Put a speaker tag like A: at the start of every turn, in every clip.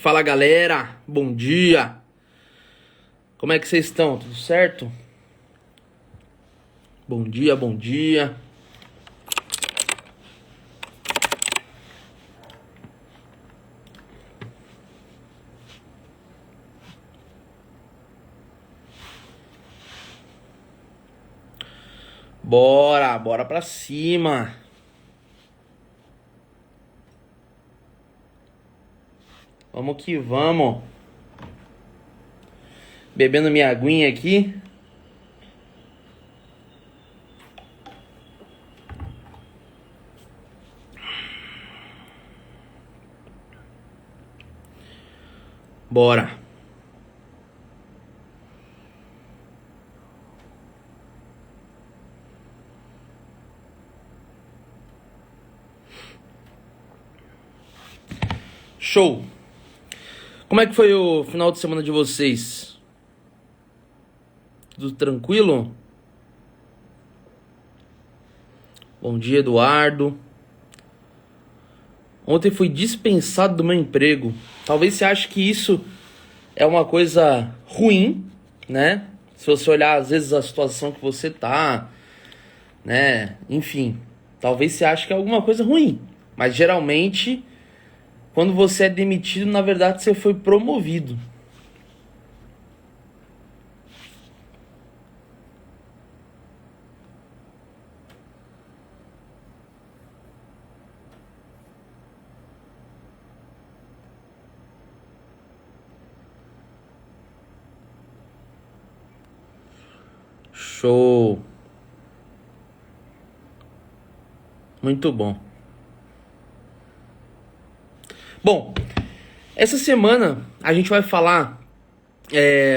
A: Fala galera, bom dia. Como é que vocês estão? Tudo certo? Bom dia, bom dia. Bora pra cima. Vamos que vamos. Bebendo minha aguinha aqui. Bora. Show. Como é que foi o final de semana de vocês? Tudo tranquilo? Bom dia, Eduardo. Ontem fui dispensado do meu emprego. Talvez você ache que isso é uma coisa ruim, né? Se você olhar às vezes a situação que você tá, né? Enfim, talvez você ache que é alguma coisa ruim. Mas geralmente, quando você é demitido, na verdade você foi promovido. Show. Muito bom. Bom, essa semana a gente vai falar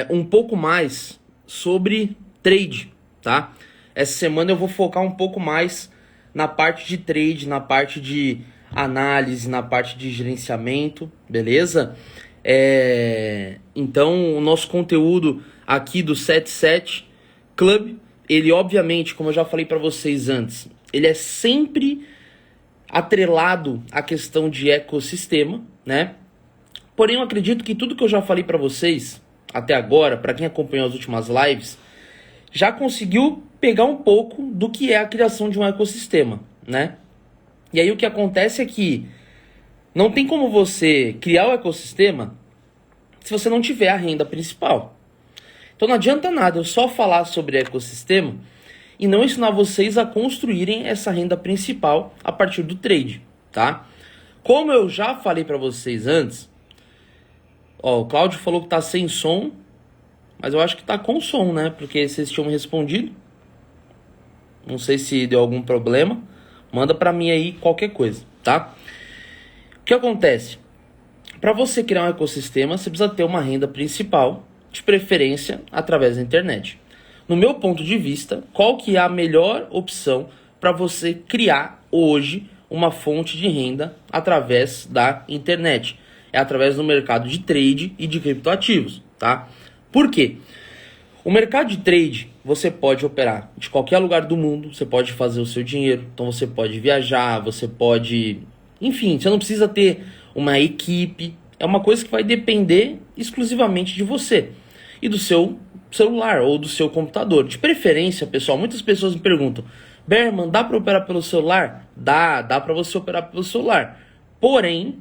A: um pouco mais sobre trade, tá? Essa semana eu vou focar um pouco mais na parte de trade, na parte de análise, na parte de gerenciamento, beleza? Então, o nosso conteúdo aqui do 77 Club, ele obviamente, como eu já falei para vocês antes, ele é sempre atrelado à questão de ecossistema, né? Porém, eu acredito que tudo que eu já falei para vocês até agora, para quem acompanhou as últimas lives, já conseguiu pegar um pouco do que é a criação de um ecossistema, né? E aí o que acontece é que não tem como você criar o ecossistema se você não tiver a renda principal. Então não adianta nada eu só falar sobre ecossistema e não ensinar vocês a construírem essa renda principal a partir do trade, tá? Como eu já falei para vocês antes, ó, o Cláudio falou que tá sem som, mas eu acho que tá com som, né? Porque vocês tinham respondido. Não sei se deu algum problema. Manda para mim aí qualquer coisa, tá? O que acontece? Para você criar um ecossistema, você precisa ter uma renda principal, de preferência através da internet. No meu ponto de vista, qual que é a melhor opção para você criar hoje uma fonte de renda através da internet? É através do mercado de trade e de criptoativos, tá? Por quê? O mercado de trade, você pode operar de qualquer lugar do mundo, você pode fazer o seu dinheiro, então você pode viajar, você pode... Enfim, você não precisa ter uma equipe, é uma coisa que vai depender exclusivamente de você e do seu celular ou do seu computador. De preferência, pessoal, muitas pessoas me perguntam: Berman, dá para operar pelo celular? Dá para você operar pelo celular. Porém,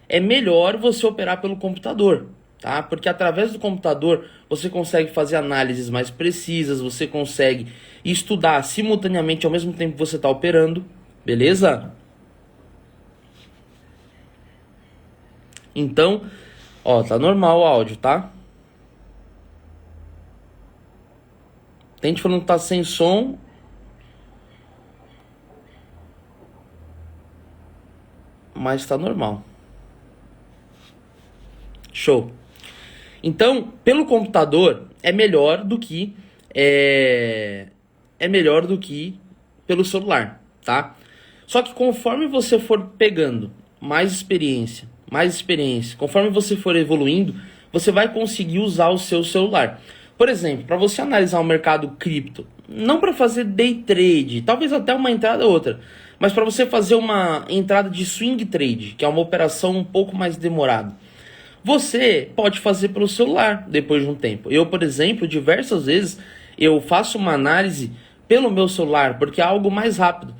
A: é melhor você operar pelo computador, tá? Porque através do computador você consegue fazer análises mais precisas, você consegue estudar simultaneamente ao mesmo tempo que você está operando, beleza? Então, ó, tá normal o áudio, tá? Tem gente falando que tá sem som. Mas tá normal. Show. Então, pelo computador é melhor do que pelo celular, tá? Só que conforme você for pegando mais experiência, conforme você for evoluindo, você vai conseguir usar o seu celular. Por exemplo, para você analisar o mercado cripto, não para fazer day trade, talvez até uma entrada ou outra, mas para você fazer uma entrada de swing trade, que é uma operação um pouco mais demorada, Você pode fazer pelo celular depois de um tempo. Eu, por exemplo, diversas vezes eu faço uma análise pelo meu celular, porque é algo mais rápido.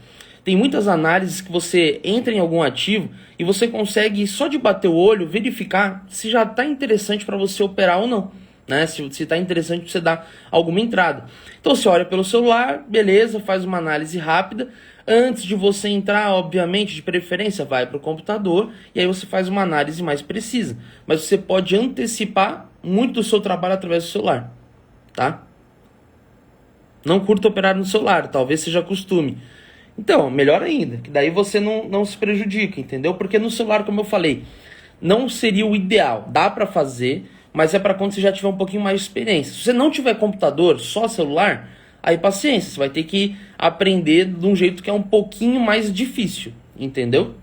A: Tem muitas análises que você entra em algum ativo e você consegue, só de bater o olho, verificar se já está interessante para você operar ou não. Né? Se está interessante para você dar alguma entrada. Então você olha pelo celular, beleza, faz uma análise rápida. Antes de você entrar, obviamente, de preferência, vai para o computador e aí você faz uma análise mais precisa. Mas você pode antecipar muito do seu trabalho através do celular. Tá? Não curto operar no celular, talvez seja costume. Então, melhor ainda, que daí você não se prejudica, entendeu? Porque no celular, como eu falei, não seria o ideal. Dá para fazer, mas é para quando você já tiver um pouquinho mais de experiência. Se você não tiver computador, só celular, aí paciência, você vai ter que aprender de um jeito que é um pouquinho mais difícil, entendeu?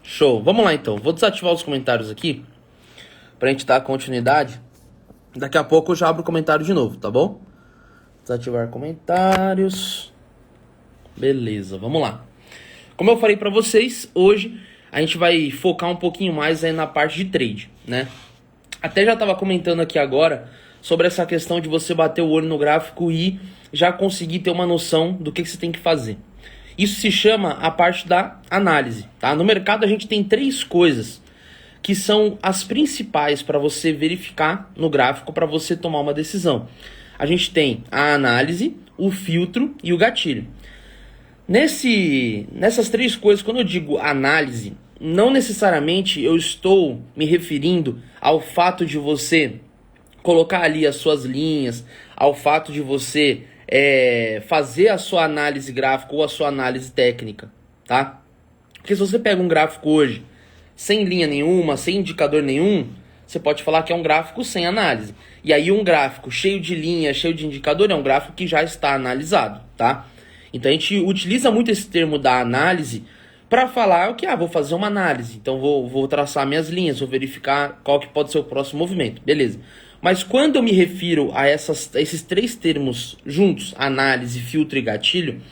A: Show, vamos lá então. Vou desativar os comentários aqui pra gente dar continuidade. Daqui a pouco eu já abro o comentário de novo, tá bom? Desativar comentários. Beleza, vamos lá. Como eu falei pra vocês, hoje a gente vai focar um pouquinho mais aí na parte de trade, né? Até já tava comentando aqui agora sobre essa questão de você bater o olho no gráfico e já conseguir ter uma noção do que você tem que fazer. Isso se chama a parte da análise, tá? No mercado a gente tem 3 coisas que são as principais para você verificar no gráfico para você tomar uma decisão. A gente tem a análise, o filtro e o gatilho. Nessas 3 coisas, quando eu digo análise, não necessariamente eu estou me referindo ao fato de você colocar ali as suas linhas, ao fato de você fazer a sua análise gráfica ou a sua análise técnica, tá? Porque se você pega um gráfico hoje sem linha nenhuma, sem indicador nenhum, você pode falar que é um gráfico sem análise. E aí um gráfico cheio de linha, cheio de indicador, é um gráfico que já está analisado, tá? Então a gente utiliza muito esse termo da análise para falar que vou fazer uma análise. Então vou traçar minhas linhas, vou verificar qual que pode ser o próximo movimento, beleza. Mas quando eu me refiro a esses 3 termos juntos, análise, filtro e gatilho,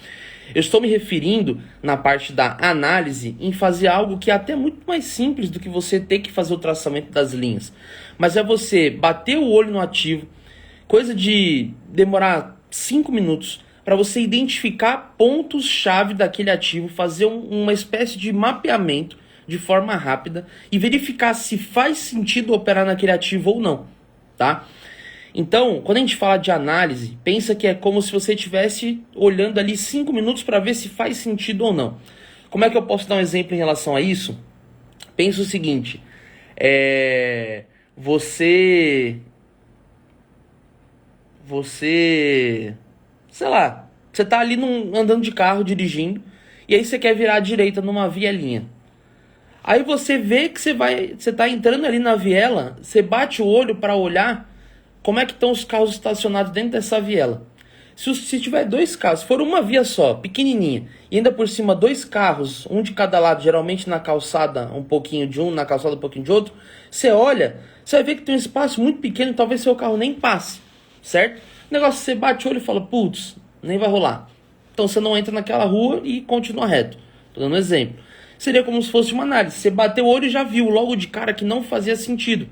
A: eu estou me referindo na parte da análise em fazer algo que é até muito mais simples do que você ter que fazer o traçamento das linhas. Mas é você bater o olho no ativo, coisa de demorar 5 minutos, para você identificar pontos-chave daquele ativo, fazer uma espécie de mapeamento de forma rápida e verificar se faz sentido operar naquele ativo ou não, tá? Então, quando a gente fala de análise, pensa que é como se você estivesse olhando ali 5 minutos para ver se faz sentido ou não. Como é que eu posso dar um exemplo em relação a isso? Pensa o seguinte, você, sei lá, você tá ali andando de carro, dirigindo, e aí você quer virar à direita numa vielinha. Aí você vê que você tá entrando ali na viela, você bate o olho para olhar como é que estão os carros estacionados dentro dessa viela. Se tiver 2 carros, se for uma via só, pequenininha, e ainda por cima 2 carros, um de cada lado, geralmente na calçada um pouquinho de um, na calçada um pouquinho de outro, você olha, você vai ver que tem um espaço muito pequeno, talvez seu carro nem passe, certo? O negócio, você bate o olho e fala, putz, nem vai rolar. Então você não entra naquela rua e continua reto. Tô dando um exemplo. Seria como se fosse uma análise. Você bateu o olho e já viu logo de cara que não fazia sentido,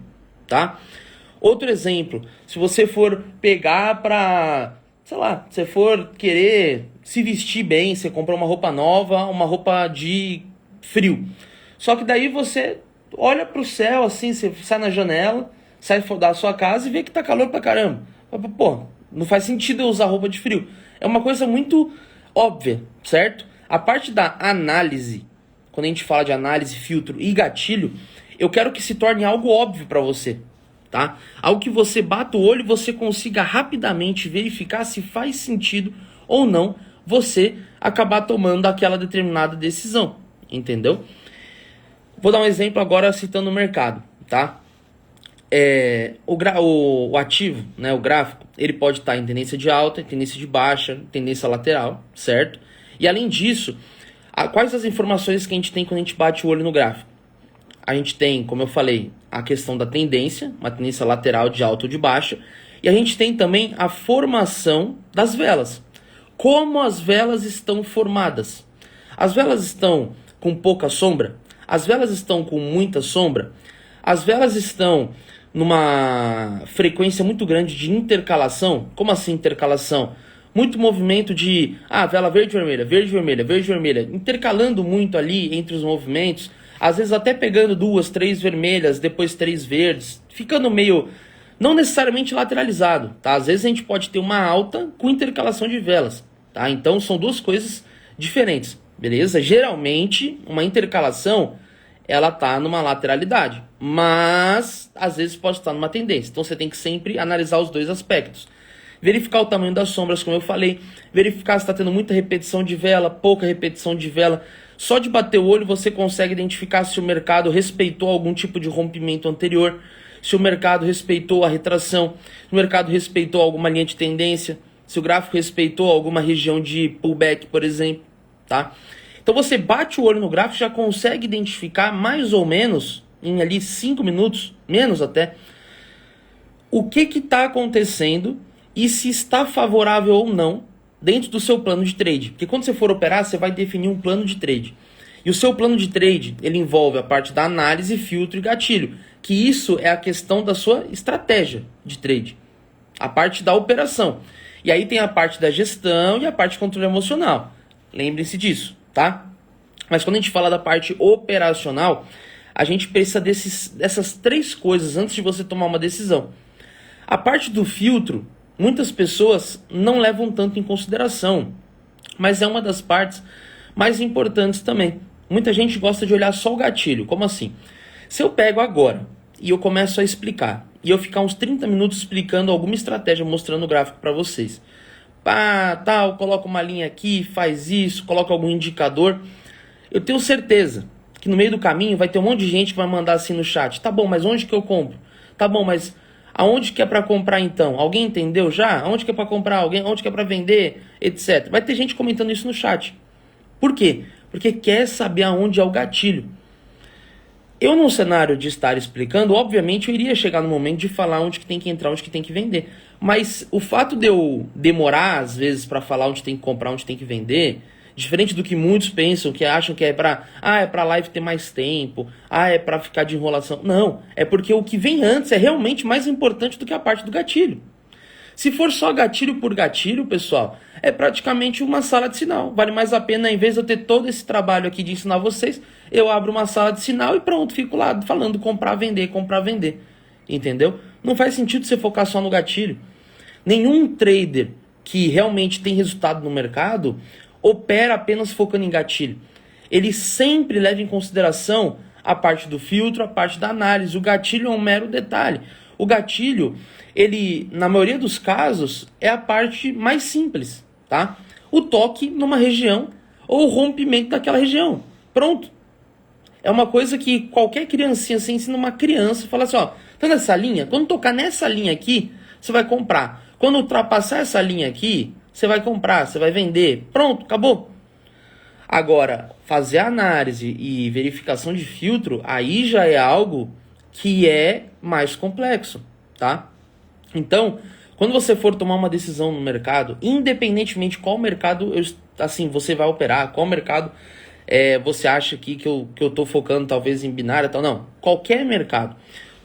A: tá? Outro exemplo, se você for pegar pra, sei lá, você for querer se vestir bem, você compra uma roupa nova, uma roupa de frio. Só que daí você olha pro céu assim, você sai na janela, sai da sua casa e vê que tá calor pra caramba. Pô, não faz sentido eu usar roupa de frio. É uma coisa muito óbvia, certo? A parte da análise, quando a gente fala de análise, filtro e gatilho, eu quero que se torne algo óbvio para você, tá? Algo que você bata o olho e você consiga rapidamente verificar se faz sentido ou não você acabar tomando aquela determinada decisão, entendeu? Vou dar um exemplo agora citando o mercado, tá? O ativo, né, o gráfico, ele pode estar em tendência de alta, em tendência de baixa, tendência lateral, certo? E além disso, quais as informações que a gente tem quando a gente bate o olho no gráfico? a gente tem, como eu falei, a questão da tendência, uma tendência lateral de alta ou de baixa, e a gente tem também a formação das velas. Como as velas estão formadas? As velas estão com pouca sombra? As velas estão com muita sombra? As velas estão numa frequência muito grande de intercalação? Como assim intercalação? Muito movimento de vela verde, vermelha, verde, vermelha, verde, vermelha, intercalando muito ali entre os movimentos, às vezes até pegando 2, 3 vermelhas, depois 3 verdes, ficando meio, não necessariamente lateralizado, tá? Às vezes a gente pode ter uma alta com intercalação de velas, tá? Então são duas coisas diferentes, beleza? Geralmente, uma intercalação, ela tá numa lateralidade, mas às vezes pode estar numa tendência, então você tem que sempre analisar os dois aspectos. Verificar o tamanho das sombras, como eu falei. Verificar se está tendo muita repetição de vela, pouca repetição de vela. Só de bater o olho você consegue identificar se o mercado respeitou algum tipo de rompimento anterior, se o mercado respeitou a retração, se o mercado respeitou alguma linha de tendência, se o gráfico respeitou alguma região de pullback, por exemplo. Tá? Então você bate o olho no gráfico e já consegue identificar mais ou menos, em ali 5 minutos, menos até, o que está acontecendo e se está favorável ou não dentro do seu plano de trade. Porque quando você for operar, você vai definir um plano de trade. E o seu plano de trade, ele envolve a parte da análise, filtro e gatilho. Que isso é a questão da sua estratégia de trade. A parte da operação. E aí tem a parte da gestão e a parte de controle emocional. Lembrem-se disso, tá? Mas quando a gente fala da parte operacional, a gente precisa dessas 3 coisas antes de você tomar uma decisão. A parte do filtro, muitas pessoas não levam tanto em consideração, mas é uma das partes mais importantes também. Muita gente gosta de olhar só o gatilho. Como assim? Se eu pego agora e eu começo a explicar, e eu ficar uns 30 minutos explicando alguma estratégia, mostrando o gráfico para vocês. Coloca uma linha aqui, faz isso, coloca algum indicador. Eu tenho certeza que no meio do caminho vai ter um monte de gente que vai mandar assim no chat. Tá bom, mas onde que eu compro? Tá bom, mas aonde que é para comprar então? Alguém entendeu já? Aonde que é para comprar? Aonde que é para vender? Etc. Vai ter gente comentando isso no chat. Por quê? Porque quer saber aonde é o gatilho. Eu, num cenário de estar explicando, obviamente eu iria chegar no momento de falar onde que tem que entrar, onde que tem que vender. Mas o fato de eu demorar, às vezes, para falar onde tem que comprar, onde tem que vender, diferente do que muitos pensam, que acham que é pra live ter mais tempo, é pra ficar de enrolação. Não, é porque o que vem antes é realmente mais importante do que a parte do gatilho. Se for só gatilho por gatilho, pessoal, é praticamente uma sala de sinal. Vale mais a pena, em vez de eu ter todo esse trabalho aqui de ensinar vocês, eu abro uma sala de sinal e pronto, fico lá falando comprar, vender, entendeu? Não faz sentido você focar só no gatilho. Nenhum trader que realmente tem resultado no mercado opera apenas focando em gatilho. Ele sempre leva em consideração a parte do filtro, a parte da análise. O gatilho é um mero detalhe. O gatilho, ele, na maioria dos casos, é a parte mais simples, tá? O toque numa região ou o rompimento daquela região. Pronto. É uma coisa que qualquer criancinha, você ensina uma criança, fala assim, tá nessa linha? Quando tocar nessa linha aqui, você vai comprar. Quando ultrapassar essa linha aqui, você vai comprar, você vai vender. Pronto, acabou. Agora, fazer análise e verificação de filtro, aí já é algo que é mais complexo, tá? Então, quando você for tomar uma decisão no mercado, independentemente qual mercado você vai operar, qual mercado você acha que eu tô focando talvez em binária e tal, não. Qualquer mercado.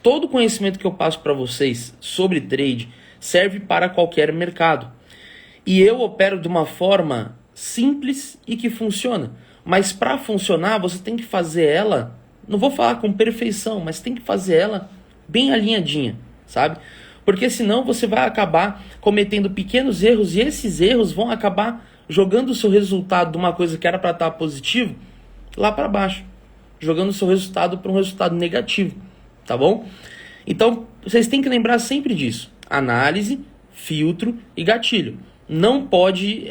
A: Todo o conhecimento que eu passo para vocês sobre trade serve para qualquer mercado. E eu opero de uma forma simples e que funciona. Mas para funcionar, você tem que fazer ela, não vou falar com perfeição, mas tem que fazer ela bem alinhadinha, sabe? Porque senão você vai acabar cometendo pequenos erros e esses erros vão acabar jogando o seu resultado de uma coisa que era para estar positivo lá para baixo. Jogando o seu resultado para um resultado negativo, tá bom? Então, vocês têm que lembrar sempre disso. Análise, filtro e gatilho. Não pode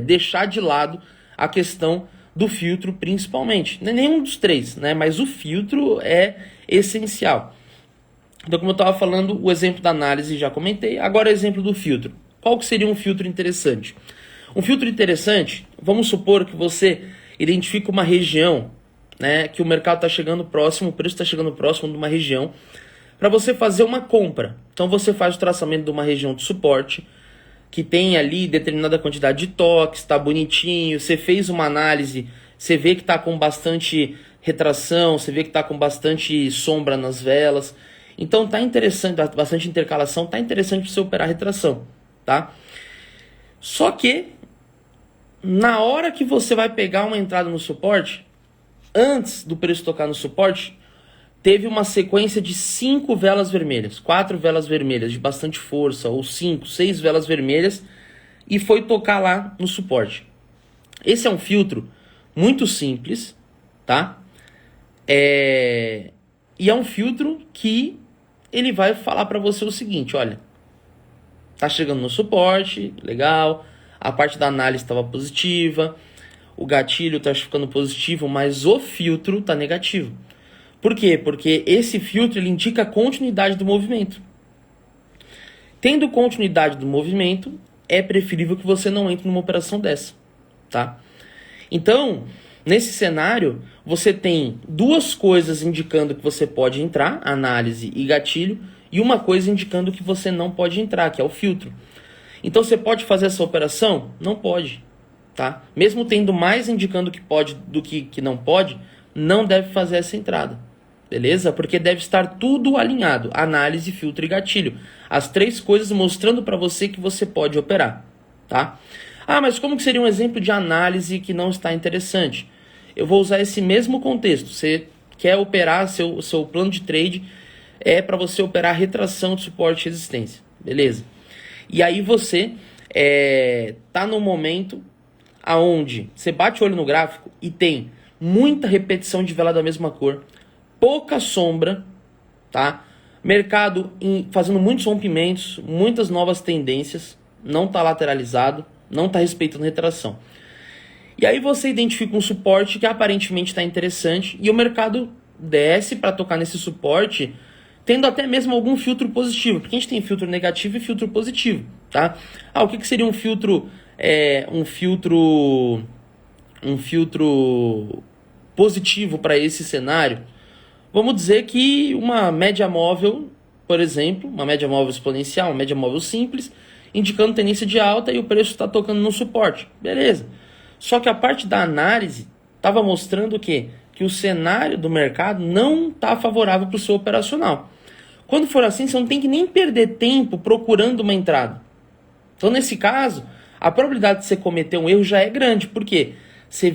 A: deixar de lado a questão do filtro principalmente. Nenhum dos 3, né? Mas o filtro é essencial. Então, como eu estava falando, o exemplo da análise já comentei. Agora o exemplo do filtro. Qual que seria um filtro interessante? Um filtro interessante, vamos supor que você identifica uma região né, que o mercado está chegando próximo, o preço está chegando próximo de uma região, para você fazer uma compra. Então você faz o traçamento de uma região de suporte, que tem ali determinada quantidade de toques, está bonitinho, você fez uma análise, você vê que está com bastante retração, você vê que está com bastante sombra nas velas. Então tá interessante, bastante intercalação, tá interessante você operar retração, tá? Só que na hora que você vai pegar uma entrada no suporte, antes do preço tocar no suporte, teve uma sequência de 5 velas vermelhas, 4 velas vermelhas de bastante força, ou 5, 6 velas vermelhas, e foi tocar lá no suporte. Esse é um filtro muito simples, tá? E é um filtro que ele vai falar para você o seguinte, olha, tá chegando no suporte, legal, a parte da análise estava positiva, o gatilho tá ficando positivo, mas o filtro tá negativo. Por quê? Porque esse filtro ele indica a continuidade do movimento. Tendo continuidade do movimento, é preferível que você não entre numa operação dessa, tá? Então, nesse cenário, você tem duas coisas indicando que você pode entrar, análise e gatilho, e uma coisa indicando que você não pode entrar, que é o filtro. Então, você pode fazer essa operação? Não pode, tá? Mesmo tendo mais indicando que pode do que não pode, não deve fazer essa entrada. Beleza? Porque deve estar tudo alinhado. Análise, filtro e gatilho. As três coisas mostrando para você que você pode operar. Tá? Ah, mas como que seria um exemplo de análise que não está interessante? Eu vou usar esse mesmo contexto. Você quer operar, seu plano de trade é para você operar retração de suporte e resistência. Beleza? E aí você tá no momento aonde você bate o olho no gráfico e tem muita repetição de vela da mesma cor, pouca sombra, tá? Mercado fazendo muitos rompimentos, muitas novas tendências, não está lateralizado, não está respeitando retração. E aí você identifica um suporte que aparentemente está interessante e o mercado desce para tocar nesse suporte, tendo até mesmo algum filtro positivo, porque a gente tem filtro negativo e filtro positivo, tá? O que seria um filtro, um filtro positivo para esse cenário? Vamos dizer que uma média móvel, por exemplo, uma média móvel exponencial, uma média móvel simples, indicando tendência de alta e o preço está tocando no suporte. Beleza. Só que a parte da análise estava mostrando que o cenário do mercado não está favorável para o seu operacional. Quando for assim, você não tem que nem perder tempo procurando uma entrada. Então, nesse caso, a probabilidade de você cometer um erro já é grande. Por quê? Você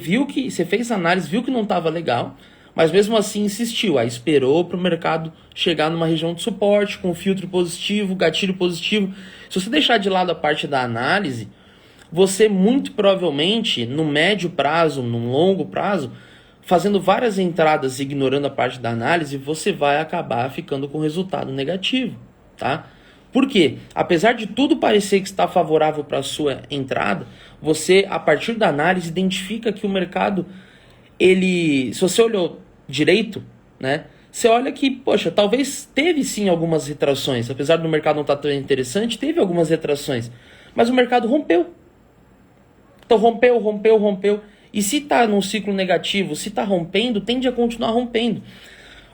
A: fez a análise, viu que não estava legal, mas mesmo assim insistiu, aí esperou para o mercado chegar numa região de suporte, com filtro positivo, gatilho positivo. Se você deixar de lado a parte da análise, você muito provavelmente, no médio prazo, no longo prazo, fazendo várias entradas e ignorando a parte da análise, você vai acabar ficando com resultado negativo, tá? Por quê? Apesar de tudo parecer que está favorável para a sua entrada, você, a partir da análise, identifica que o mercado, se você olhou direito, né? Você olha que, poxa, talvez teve sim algumas retrações, apesar do mercado não estar tão interessante, teve algumas retrações, mas o mercado rompeu. Então rompeu, e se está num ciclo negativo, se está rompendo, tende a continuar rompendo.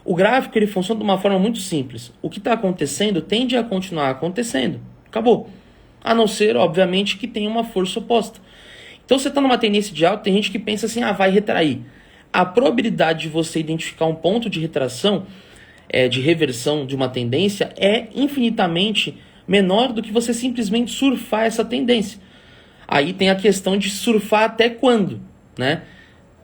A: O gráfico ele funciona de uma forma muito simples. O que está acontecendo tende a continuar acontecendo. Acabou. A não ser, obviamente, que tenha uma força oposta. Então você está numa tendência de alta, tem gente que pensa assim, vai retrair. A probabilidade de você identificar um ponto de retração, de reversão de uma tendência, é infinitamente menor do que você simplesmente surfar essa tendência. Aí tem a questão de surfar até quando, né?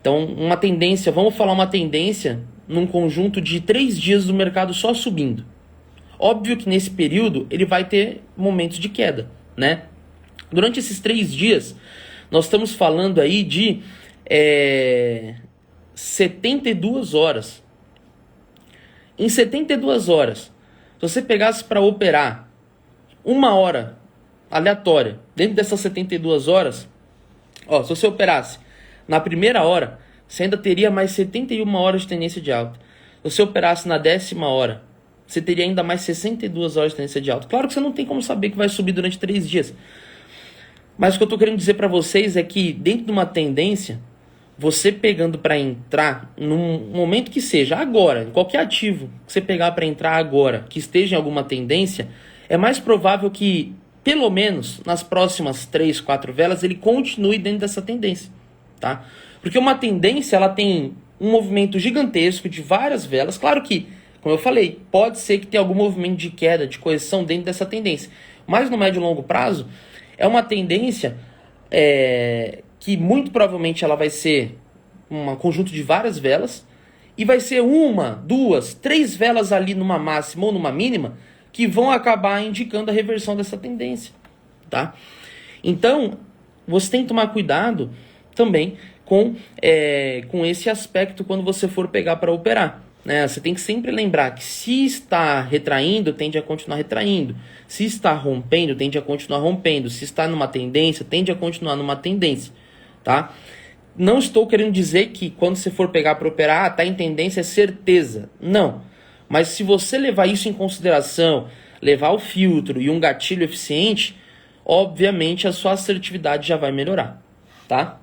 A: Então, uma tendência, vamos falar uma tendência num conjunto de 3 dias do mercado só subindo. Óbvio que nesse período ele vai ter momentos de queda, né? Durante esses 3 dias, nós estamos falando aí de 72 horas. Em 72 horas, se você pegasse para operar 1 hora aleatória, dentro dessas 72 horas, se você operasse na primeira hora, você ainda teria mais 71 horas de tendência de alta. Se você operasse na 10ª hora, você teria ainda mais 62 horas de tendência de alta. Claro que você não tem como saber que vai subir durante 3 dias. Mas o que eu estou querendo dizer para vocês é que dentro de uma tendência, você pegando para entrar num momento que seja agora, em qualquer ativo que você pegar para entrar agora, que esteja em alguma tendência, é mais provável que, pelo menos nas próximas 3, 4 velas, ele continue dentro dessa tendência, tá? Porque uma tendência, ela tem um movimento gigantesco de várias velas. Claro que, como eu falei, pode ser que tenha algum movimento de queda, de correção dentro dessa tendência. Mas no médio e longo prazo, é uma tendência que muito provavelmente ela vai ser um conjunto de várias velas, e vai ser 1, 2, 3 velas ali numa máxima ou numa mínima que vão acabar indicando a reversão dessa tendência, tá? Então, você tem que tomar cuidado também com esse aspecto quando você for pegar para operar, né? Você tem que sempre lembrar que se está retraindo, tende a continuar retraindo. Se está rompendo, tende a continuar rompendo. Se está numa tendência, tende a continuar numa tendência, tá? Não estou querendo dizer que quando você for pegar para operar, tá em tendência, é certeza. Não. Mas se você levar isso em consideração, levar o filtro e um gatilho eficiente, obviamente a sua assertividade já vai melhorar, tá?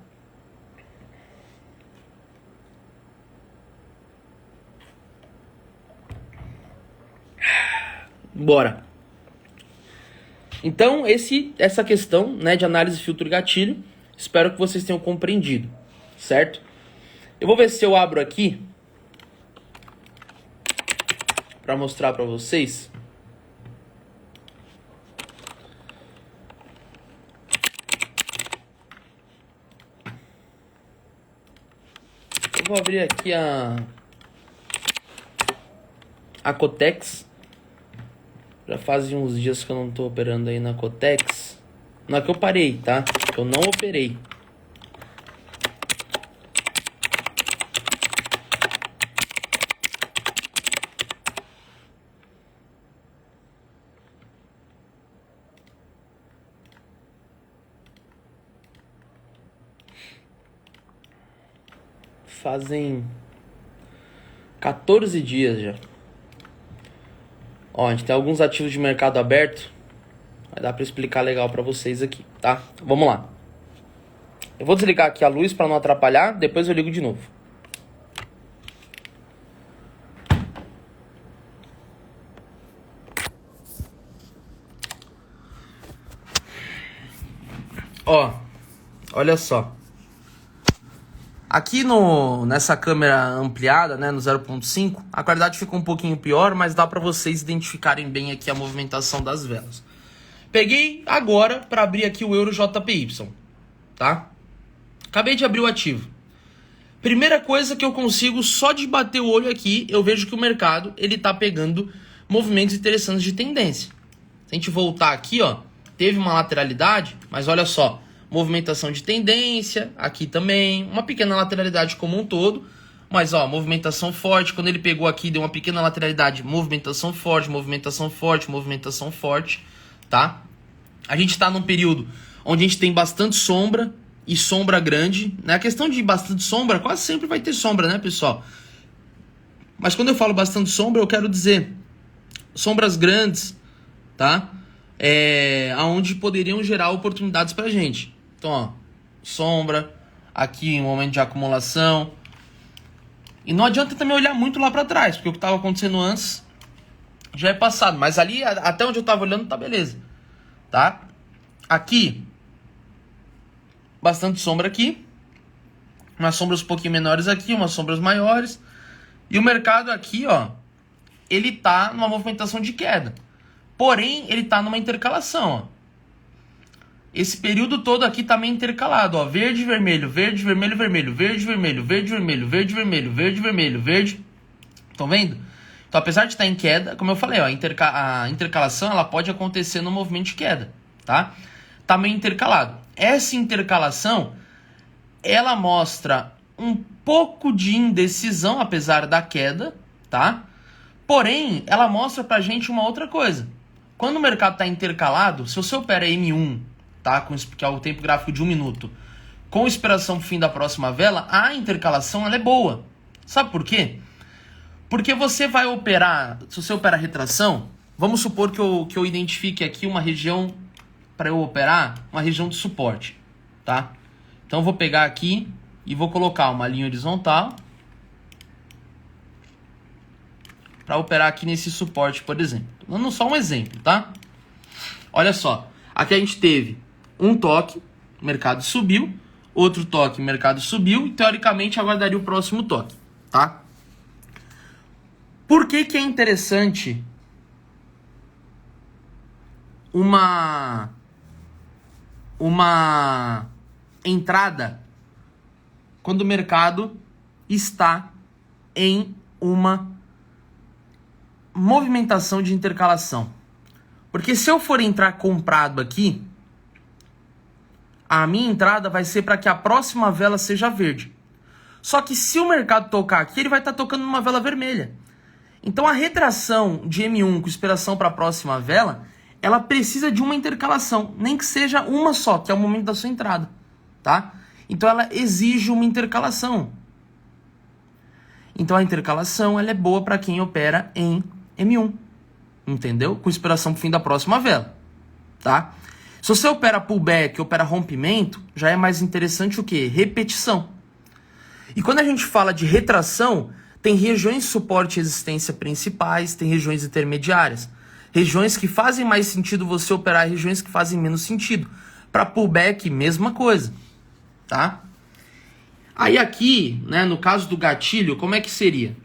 A: Bora. Então, essa questão, né, de análise filtro e gatilho, espero que vocês tenham compreendido, certo? Eu vou ver se eu abro aqui para mostrar para vocês. Eu vou abrir aqui a Cotex. Já fazem uns dias que eu não tô operando aí na Cotex. Não é que eu parei, tá? Eu não operei. Fazem 14 dias já. Ó, a gente tem alguns ativos de mercado aberto. Vai dar para explicar legal para vocês aqui, tá? Vamos lá. Eu vou desligar aqui a luz para não atrapalhar, depois eu ligo de novo. Ó, olha só. Aqui nessa câmera ampliada, né, no 0.5, a qualidade fica um pouquinho pior, mas dá para vocês identificarem bem aqui a movimentação das velas. Peguei agora para abrir aqui o Euro JPY, tá? Acabei de abrir o ativo. Primeira coisa que eu consigo, só de bater o olho aqui, eu vejo que o mercado ele tá pegando movimentos interessantes de tendência. Se a gente voltar aqui, ó, teve uma lateralidade, mas olha só, movimentação de tendência, aqui também, uma pequena lateralidade como um todo, mas ó, movimentação forte. Quando ele pegou aqui, deu uma pequena lateralidade, movimentação forte, movimentação forte, movimentação forte, tá? A gente tá num período onde a gente tem bastante sombra e sombra grande, né? A questão de bastante sombra, quase sempre vai ter sombra, né, pessoal? Mas quando eu falo bastante sombra, eu quero dizer sombras grandes, tá? Aonde poderiam gerar oportunidades pra gente. Então, ó, sombra, aqui um momento de acumulação. E não adianta também olhar muito lá pra trás, porque o que estava acontecendo antes já é passado. Mas ali, até onde eu tava olhando, tá beleza, tá? Aqui, bastante sombra aqui. Umas sombras um pouquinho menores aqui, umas sombras maiores. E o mercado aqui, ó, ele tá numa movimentação de queda. Porém, ele tá numa intercalação, ó. Esse período todo aqui tá meio intercalado, ó. Verde, vermelho, verde, vermelho, vermelho, verde, vermelho, verde, vermelho, verde, vermelho, verde, vermelho, verde. Estão vendo? Então, apesar de estar em queda, como eu falei, ó, a intercalação ela pode acontecer no movimento de queda, tá? Tá meio intercalado. Essa intercalação, ela mostra um pouco de indecisão, apesar da queda, tá? Porém, ela mostra pra gente uma outra coisa. Quando o mercado está intercalado, se você opera M1, tá? Que é o tempo gráfico de 1 minuto, com esperação pro fim da próxima vela, a intercalação ela é boa. Sabe por quê? Porque você vai operar, se você opera retração, vamos supor que eu identifique aqui uma região para eu operar, uma região de suporte, tá? Então eu vou pegar aqui e vou colocar uma linha horizontal para operar aqui nesse suporte, por exemplo. Dando só um exemplo, tá? Olha só, aqui a gente teve um toque, o mercado subiu, outro toque, o mercado subiu, e teoricamente aguardaria o próximo toque, tá? Por que que é interessante uma entrada quando o mercado está em uma movimentação de intercalação? Porque se eu for entrar comprado aqui, a minha entrada vai ser para que a próxima vela seja verde. Só que se o mercado tocar aqui, ele vai estar tocando numa vela vermelha. Então a retração de M1 com esperação para a próxima vela, ela precisa de uma intercalação, nem que seja uma só, que é o momento da sua entrada, tá? Então ela exige uma intercalação. Então a intercalação ela é boa para quem opera em M1, entendeu? Com esperação para o fim da próxima vela, tá? Se você opera pullback, opera rompimento, já é mais interessante o quê? Repetição. E quando a gente fala de retração, tem regiões de suporte e resistência principais, tem regiões intermediárias. Regiões que fazem mais sentido você operar e regiões que fazem menos sentido. Para pullback, mesma coisa, tá? Aí aqui, né, no caso do gatilho, como é que seria?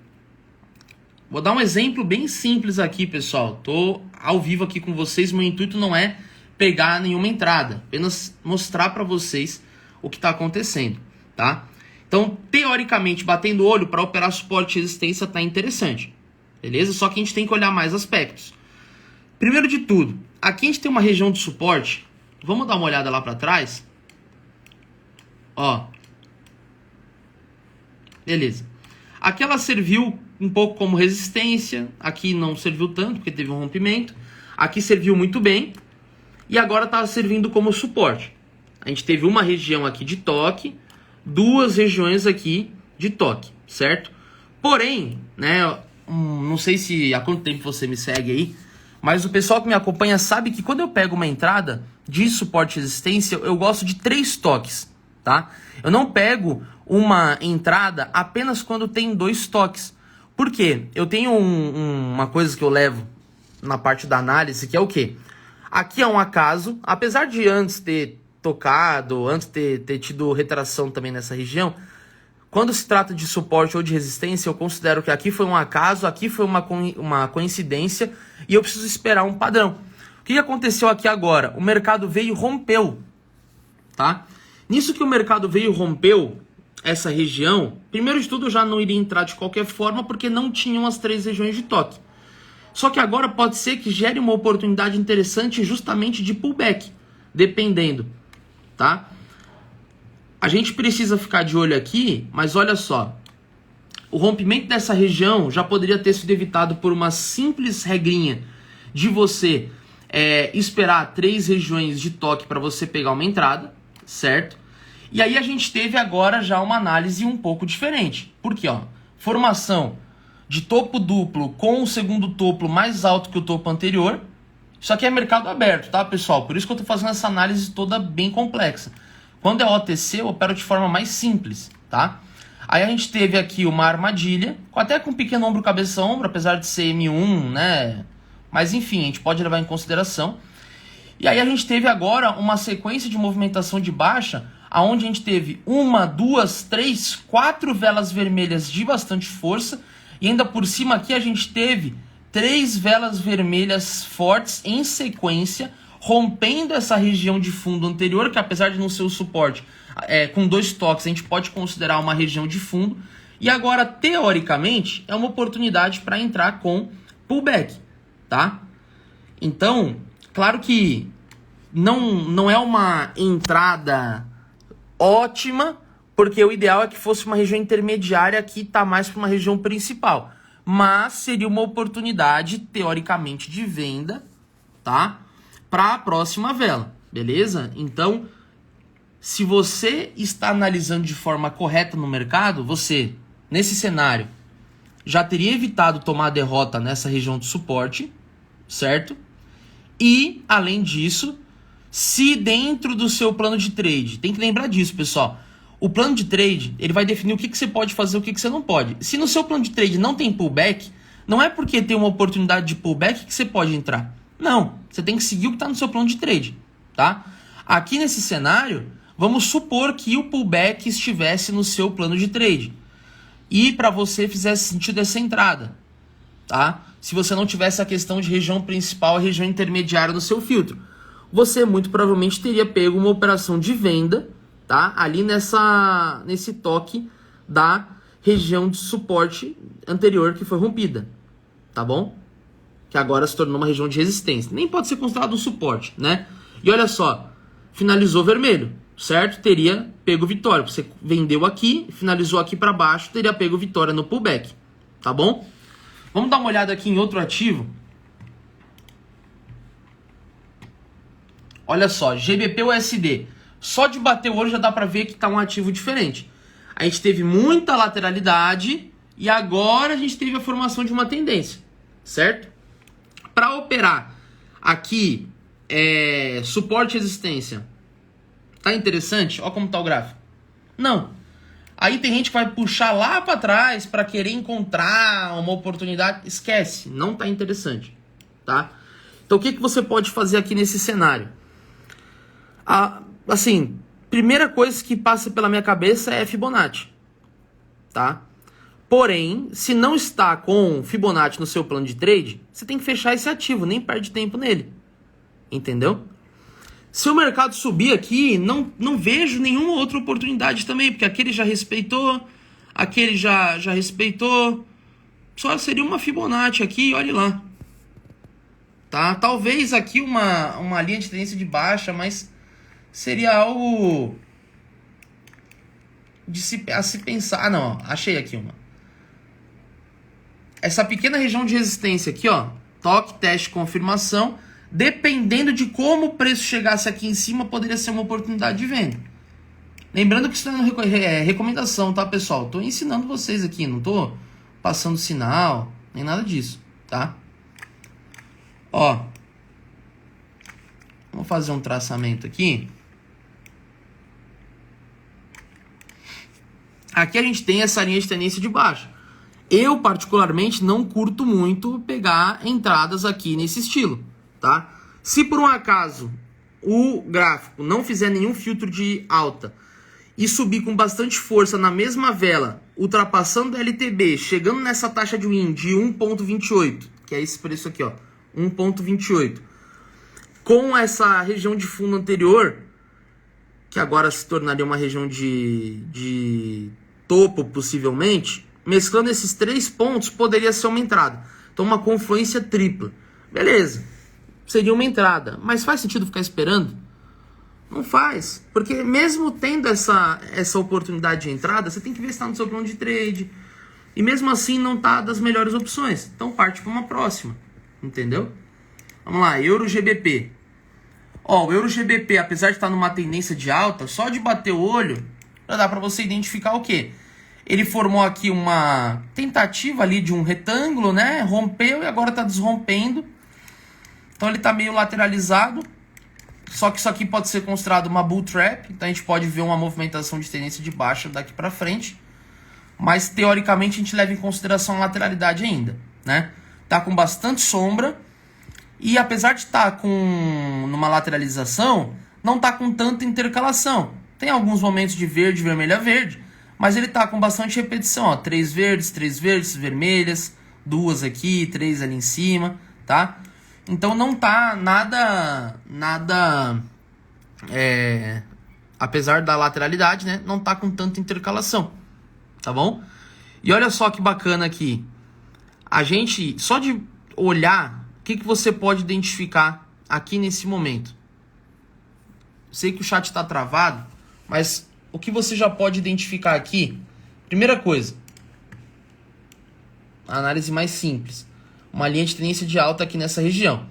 A: Vou dar um exemplo bem simples aqui, pessoal. Tô ao vivo aqui com vocês, meu intuito não é pegar nenhuma entrada, apenas mostrar para vocês o que está acontecendo, tá? Então, teoricamente, batendo o olho para operar suporte e resistência tá interessante, beleza? Só que a gente tem que olhar mais aspectos. Primeiro de tudo, aqui a gente tem uma região de suporte. Vamos dar uma olhada lá para trás. Ó. Beleza. Aqui ela serviu um pouco como resistência. Aqui não serviu tanto, porque teve um rompimento. Aqui serviu muito bem. E agora está servindo como suporte. A gente teve uma região aqui de toque, duas regiões aqui de toque, certo? Porém, né, não sei se há quanto tempo você me segue aí, mas o pessoal que me acompanha sabe que quando eu pego uma entrada de suporte e resistência, eu gosto de 3 toques, tá? Eu não pego uma entrada apenas quando tem 2 toques. Por quê? Eu tenho uma coisa que eu levo na parte da análise, que é o quê? Aqui é um acaso, apesar de antes ter tocado, antes ter tido retração também nessa região, quando se trata de suporte ou de resistência, eu considero que aqui foi um acaso, aqui foi uma coincidência e eu preciso esperar um padrão. O que aconteceu aqui agora? O mercado veio e rompeu, tá? Nisso que o mercado veio e rompeu essa região, primeiro de tudo eu já não iria entrar de qualquer forma porque não tinham as 3 regiões de toque. Só que agora pode ser que gere uma oportunidade interessante justamente de pullback, dependendo, tá? A gente precisa ficar de olho aqui, mas olha só. O rompimento dessa região já poderia ter sido evitado por uma simples regrinha de você esperar 3 regiões de toque para você pegar uma entrada, certo? E aí a gente teve agora já uma análise um pouco diferente. Por quê? Ó, formação de topo duplo com o segundo topo mais alto que o topo anterior. Isso aqui é mercado aberto, tá, pessoal? Por isso que eu tô fazendo essa análise toda bem complexa. Quando é OTC, eu opero de forma mais simples, tá? Aí a gente teve aqui uma armadilha, até com um pequeno ombro, cabeça, ombro, apesar de ser M1, né? Mas enfim, a gente pode levar em consideração. E aí a gente teve agora uma sequência de movimentação de baixa, aonde a gente teve 1, 2, 3, 4 velas vermelhas de bastante força, e ainda por cima aqui a gente teve 3 velas vermelhas fortes em sequência, rompendo essa região de fundo anterior, que apesar de não ser o suporte, com 2 toques a gente pode considerar uma região de fundo. E agora, teoricamente, é uma oportunidade para entrar com pullback, tá? Então, claro que não é uma entrada ótima, porque o ideal é que fosse uma região intermediária que está mais para uma região principal. Mas seria uma oportunidade, teoricamente, de venda, tá? Para a próxima vela, beleza? Então, se você está analisando de forma correta no mercado, você, nesse cenário, já teria evitado tomar derrota nessa região de suporte, certo? E, além disso, se dentro do seu plano de trade, tem que lembrar disso, pessoal, O plano de trade, ele vai definir o que você pode fazer e o que você não pode. Se no seu plano de trade não tem pullback, não é porque tem uma oportunidade de pullback que você pode entrar. Não, você tem que seguir o que está no seu plano de trade, tá? Aqui nesse cenário, vamos supor que o pullback estivesse no seu plano de trade e para você fizesse sentido essa entrada, tá? Se você não tivesse a questão de região principal e região intermediária no seu filtro, você muito provavelmente teria pego uma operação de venda, tá? Ali nesse toque da região de suporte anterior que foi rompida, tá bom? Que agora se tornou uma região de resistência. Nem pode ser considerado um suporte, né? E olha só, finalizou vermelho, certo? Teria pego vitória. Você vendeu aqui, finalizou aqui para baixo, teria pego vitória no pullback, tá bom? Vamos dar uma olhada aqui em outro ativo. Olha só, GBP-USD. Só de bater o olho já dá para ver que está um ativo diferente. A gente teve muita lateralidade e agora a gente teve a formação de uma tendência, certo? Para operar aqui, suporte e resistência, tá interessante? Olha como tá o gráfico. Não. Aí tem gente que vai puxar lá para trás para querer encontrar uma oportunidade. Esquece, não tá interessante, tá? Então o que você pode fazer aqui nesse cenário? Assim, primeira coisa que passa pela minha cabeça é Fibonacci, tá? Porém, se não está com Fibonacci no seu plano de trade, você tem que fechar esse ativo, nem perde tempo nele, entendeu? Se o mercado subir aqui, não vejo nenhuma outra oportunidade também, porque aquele já respeitou, aquele já respeitou, só seria uma Fibonacci aqui, olhe lá, tá? Talvez aqui uma linha de tendência de baixa, mas seria algo a se pensar. Ah, não, achei aqui uma. Essa pequena região de resistência aqui, ó, toque, teste, confirmação, dependendo de como o preço chegasse aqui em cima, poderia ser uma oportunidade de venda. Lembrando que isso não é recomendação, tá, pessoal? Tô ensinando vocês aqui, não tô passando sinal, nem nada disso, tá? Ó, vamos fazer um traçamento aqui. Aqui a gente tem essa linha de tendência de baixa. Eu, particularmente, não curto muito pegar entradas aqui nesse estilo, tá? Se por um acaso o gráfico não fizer nenhum filtro de alta e subir com bastante força na mesma vela, ultrapassando a LTB, chegando nessa taxa de win de 1.28, que é esse preço aqui, ó, 1.28, com essa região de fundo anterior, que agora se tornaria uma região de topo, possivelmente, mesclando esses 3 pontos, poderia ser uma entrada. Então, uma confluência tripla. Beleza, seria uma entrada. Mas faz sentido ficar esperando? Não faz. Porque mesmo tendo essa oportunidade de entrada, você tem que ver se está no seu plano de trade. E mesmo assim, não está das melhores opções. Então, parte para uma próxima. Entendeu? Vamos lá, Euro-GBP. Ó, o Euro-GBP, apesar de estar numa tendência de alta, só de bater o olho, já dá para você identificar o quê? Ele formou aqui uma tentativa ali de um retângulo, né? Rompeu e agora está desrompendo. Então ele está meio lateralizado. Só que isso aqui pode ser considerado uma bull trap. Então a gente pode ver uma movimentação de tendência de baixa daqui para frente. Mas teoricamente a gente leva em consideração a lateralidade ainda, né? Tá com bastante sombra. E apesar de estar com numa lateralização, não está com tanta intercalação. Tem alguns momentos de verde, vermelho a verde. Mas ele tá com bastante repetição, ó, 3 verdes vermelhas, 2 aqui, 3 ali em cima, tá? Então não tá nada, apesar da lateralidade, né, não tá com tanta intercalação, tá bom? E olha só que bacana aqui, a gente, só de olhar, o que você pode identificar aqui nesse momento? Sei que o chat tá travado, mas o que você já pode identificar aqui? Primeira coisa, a análise mais simples. Uma linha de tendência de alta aqui nessa região.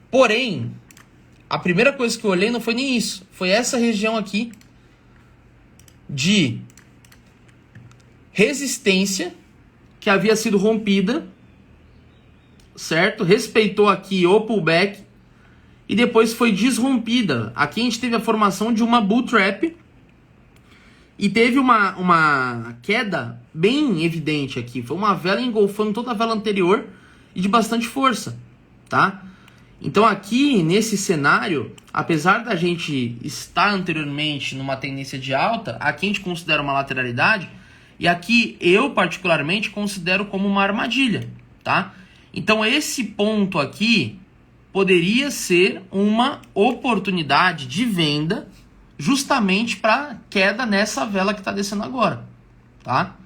A: Porém, a primeira coisa que eu olhei não foi nem isso. Foi essa região aqui de resistência que havia sido rompida, certo? Respeitou aqui o pullback e depois foi desrompida. Aqui a gente teve a formação de uma bull trap E teve uma queda bem evidente aqui. Foi uma vela engolfando toda a vela anterior e de bastante força, tá? Então aqui, nesse cenário, apesar da gente estar anteriormente numa tendência de alta, aqui a gente considera uma lateralidade, e aqui eu particularmente considero como uma armadilha, tá? Então esse ponto aqui poderia ser uma oportunidade de venda justamente para queda nessa vela que está descendo agora, tá?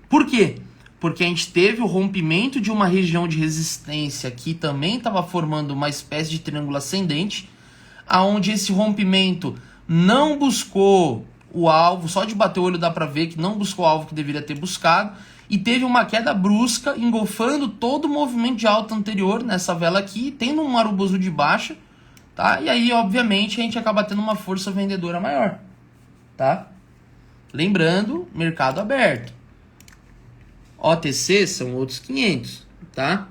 A: Por quê? Porque a gente teve o rompimento de uma região de resistência que também estava formando uma espécie de triângulo ascendente, aonde esse rompimento não buscou o alvo, só de bater o olho dá para ver que não buscou o alvo que deveria ter buscado, e teve uma queda brusca, engolfando todo o movimento de alta anterior nessa vela aqui, tendo um arubozu de baixa, tá? E aí, obviamente, a gente acaba tendo uma força vendedora maior, tá? Lembrando, mercado aberto. OTC são outros 500, tá?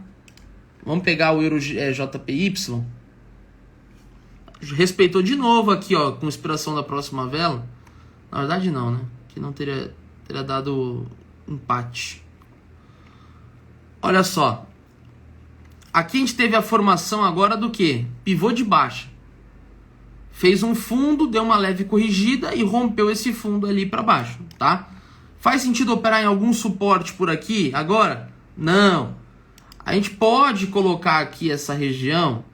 A: Vamos pegar o Euro JPY. Respeitou de novo aqui, ó, com inspiração da próxima vela. Na verdade não, né? Que não teria dado empate. Olha só. Aqui a gente teve a formação agora do quê? Pivô de baixa. Fez um fundo, deu uma leve corrigida e rompeu esse fundo ali para baixo, tá? Faz sentido operar em algum suporte por aqui agora? Não. A gente pode colocar aqui essa região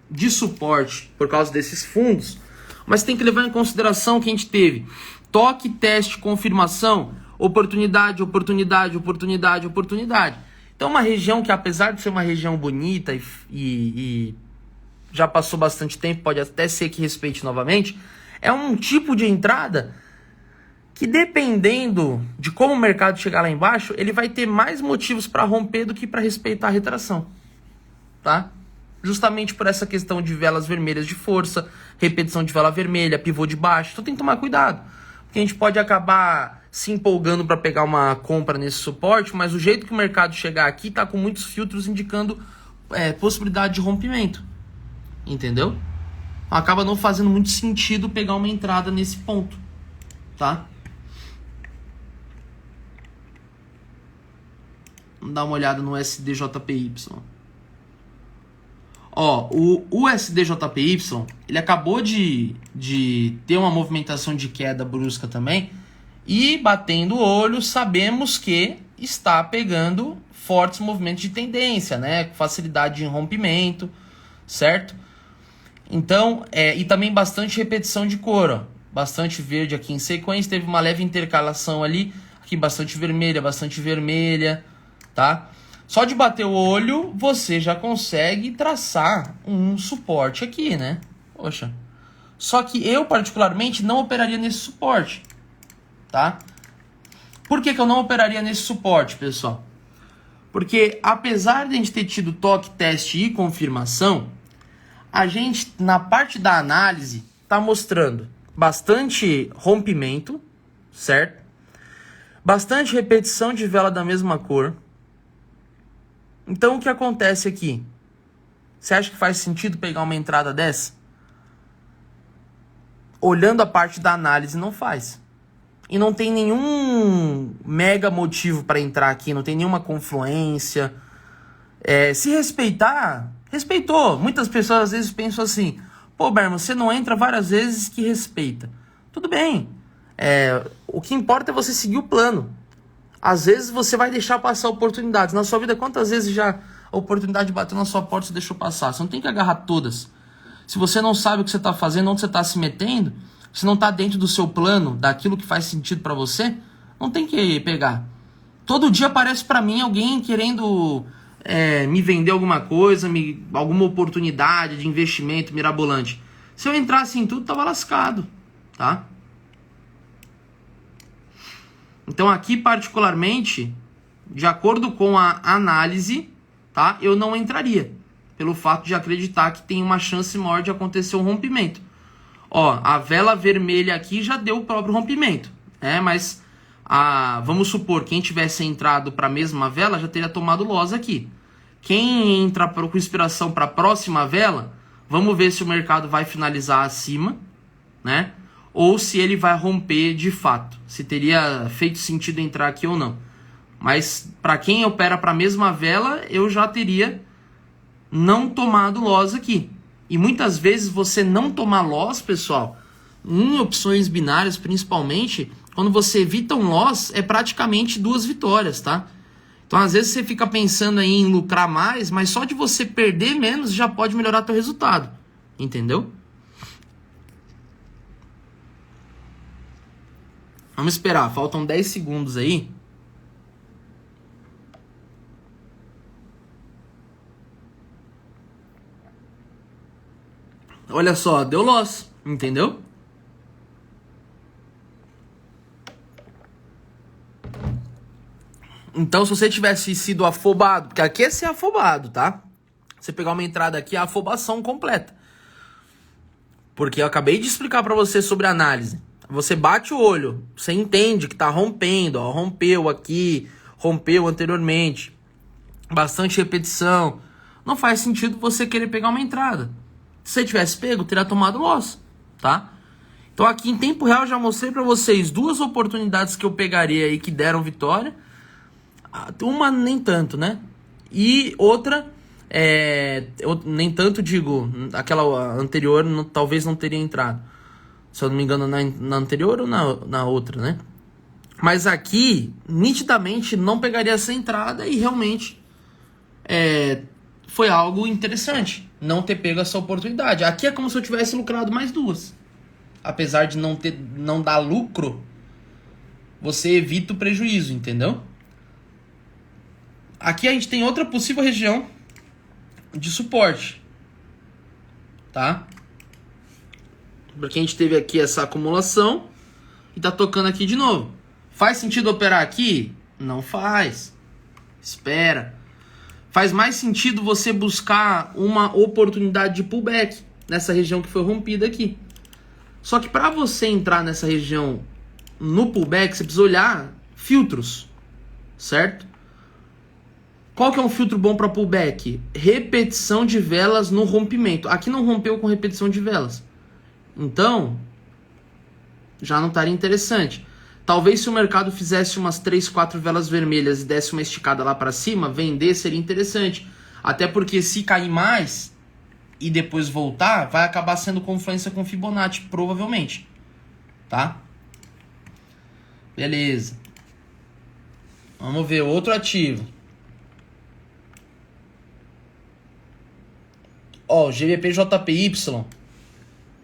A: de suporte por causa desses fundos, mas tem que levar em consideração que a gente teve toque, teste, confirmação, oportunidade, oportunidade, oportunidade, oportunidade. Então uma região que, apesar de ser uma região bonita e já passou bastante tempo, pode até ser que respeite novamente, é um tipo de entrada que, dependendo de como o mercado chegar lá embaixo, ele vai ter mais motivos para romper do que para respeitar a retração, tá? Justamente por essa questão de velas vermelhas de força, repetição de vela vermelha, pivô de baixo. Então tem que tomar cuidado, porque a gente pode acabar se empolgando para pegar uma compra nesse suporte, mas o jeito que o mercado chegar aqui tá com muitos filtros indicando possibilidade de rompimento, entendeu? Acaba não fazendo muito sentido pegar uma entrada nesse ponto, tá? Vamos dar uma olhada no SDJPY. Ó, o SDJPY, ele acabou de ter uma movimentação de queda brusca também. E batendo o olho, sabemos que está pegando fortes movimentos de tendência, né? Com facilidade de rompimento, certo? Então, e também bastante repetição de cor, ó. Bastante verde aqui em sequência, teve uma leve intercalação ali. Aqui bastante vermelha, tá? Só de bater o olho, você já consegue traçar um suporte aqui, né? Poxa. Só que eu, particularmente, não operaria nesse suporte, tá? Por que eu não operaria nesse suporte, pessoal? Porque, apesar de a gente ter tido toque, teste e confirmação, a gente, na parte da análise, tá mostrando bastante rompimento, certo? Bastante repetição de vela da mesma cor. Então, o que acontece aqui? Você acha que faz sentido pegar uma entrada dessa? Olhando a parte da análise, não faz. E não tem nenhum mega motivo para entrar aqui, não tem nenhuma confluência. Se respeitar, respeitou. Muitas pessoas às vezes pensam assim: pô, Berman, você não entra várias vezes que respeita. Tudo bem. O que importa é você seguir o plano. Às vezes você vai deixar passar oportunidades. Na sua vida, quantas vezes já a oportunidade bateu na sua porta e você deixou passar? Você não tem que agarrar todas. Se você não sabe o que você está fazendo, onde você está se metendo, se não está dentro do seu plano, daquilo que faz sentido para você, não tem que pegar. Todo dia aparece para mim alguém querendo me vender alguma coisa, alguma oportunidade de investimento mirabolante. Se eu entrasse em tudo, tava lascado, tá? Então aqui, particularmente, de acordo com a análise, tá, eu não entraria, pelo fato de acreditar que tem uma chance maior de acontecer um rompimento. Ó, a vela vermelha aqui já deu o próprio rompimento, mas vamos supor, quem tivesse entrado para a mesma vela já teria tomado loss aqui. Quem entra com inspiração para a próxima vela, vamos ver se o mercado vai finalizar acima, né? Ou se ele vai romper de fato. se teria feito sentido entrar aqui ou não. Mas para quem opera para a mesma vela, eu já teria não tomado loss aqui. E muitas vezes você não tomar loss, pessoal, em opções binárias principalmente, quando você evita um loss, é praticamente 2 vitórias, tá? Então às vezes você fica pensando aí em lucrar mais, mas só de você perder menos já pode melhorar teu resultado. Entendeu? Vamos esperar, faltam 10 segundos aí. Olha só, deu loss, entendeu? Então, se você tivesse sido afobado, porque aqui é ser afobado, tá? Você pegar uma entrada aqui, é a afobação completa. Porque eu acabei de explicar pra você sobre a análise. Você bate o olho, você entende que tá rompendo, ó, rompeu aqui, rompeu anteriormente, bastante repetição. Não faz sentido você querer pegar uma entrada. Se você tivesse pego, teria tomado loss, tá? Então aqui em tempo real eu já mostrei pra vocês 2 oportunidades que eu pegaria aí que deram vitória. Uma nem tanto, né? E outra, nem tanto, digo, aquela anterior talvez não teria entrado. Se eu não me engano, na anterior ou na outra, né? Mas aqui, nitidamente, não pegaria essa entrada e realmente foi algo interessante não ter pego essa oportunidade. Aqui é como se eu tivesse lucrado mais 2. Apesar de não dar lucro, você evita o prejuízo, entendeu? Aqui a gente tem outra possível região de suporte, tá? Porque a gente teve aqui essa acumulação e tá tocando aqui de novo. Faz sentido operar aqui? Não faz. Espera. Faz mais sentido você buscar uma oportunidade de pullback nessa região que foi rompida aqui. Só que para você entrar nessa região no pullback, você precisa olhar filtros, certo? Qual que é um filtro bom para pullback? Repetição de velas no rompimento. Aqui não rompeu com repetição de velas. Então, já não estaria interessante. Talvez se o mercado fizesse umas 3, 4 velas vermelhas e desse uma esticada lá para cima, vender seria interessante. Até porque se cair mais e depois voltar, vai acabar sendo confluência com Fibonacci, provavelmente. Tá? Beleza. Vamos ver outro ativo. Ó, o GBP-JPY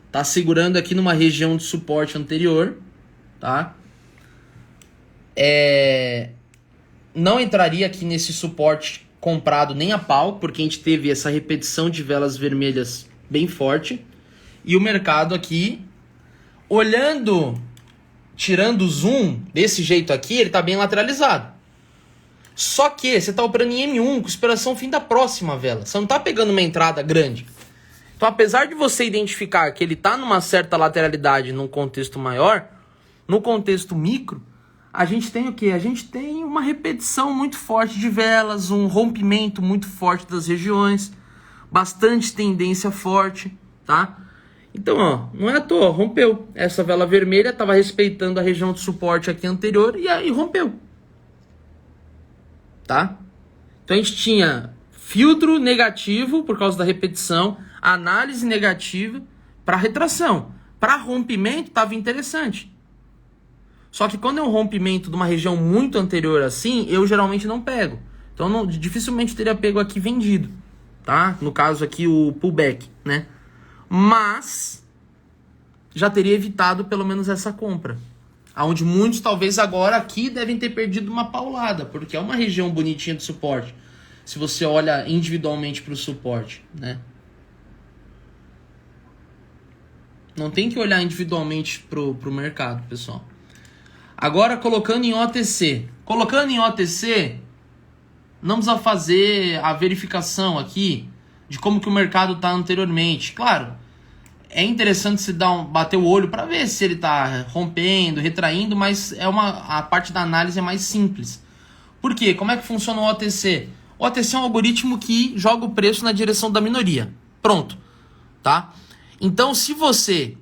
A: tá segurando aqui numa região de suporte anterior, tá? Não entraria aqui nesse suporte comprado nem a pau, porque a gente teve essa repetição de velas vermelhas bem forte. E o mercado aqui, olhando, tirando o zoom desse jeito aqui, ele tá bem lateralizado. Só que você tá operando em M1 com esperação fim da próxima vela. Você não tá pegando uma entrada grande. Então, apesar de você identificar que ele tá numa certa lateralidade num contexto maior, no contexto micro, a gente tem o quê? A gente tem uma repetição muito forte de velas, um rompimento muito forte das regiões, bastante tendência forte, tá? Então, ó, não é à toa, rompeu. Essa vela vermelha estava respeitando a região de suporte aqui anterior e aí rompeu. Tá? Então a gente tinha filtro negativo por causa da repetição, análise negativa para retração. Para rompimento estava interessante. Só que quando é um rompimento de uma região muito anterior assim, eu geralmente não pego. Então dificilmente teria pego aqui vendido, tá? No caso aqui o pullback, né? Mas já teria evitado pelo menos essa compra. Onde muitos talvez agora aqui devem ter perdido uma paulada, porque é uma região bonitinha de suporte, se você olha individualmente para o suporte, né? Não tem que olhar individualmente pro mercado, pessoal. Agora colocando em OTC. Colocando em OTC, não precisa fazer a verificação aqui de como que o mercado está anteriormente. Claro, é interessante se bater o olho para ver se ele está rompendo, retraindo, mas a parte da análise é mais simples. Por quê? Como é que funciona o OTC? O OTC é um algoritmo que joga o preço na direção da minoria. Pronto. Tá? Então, se você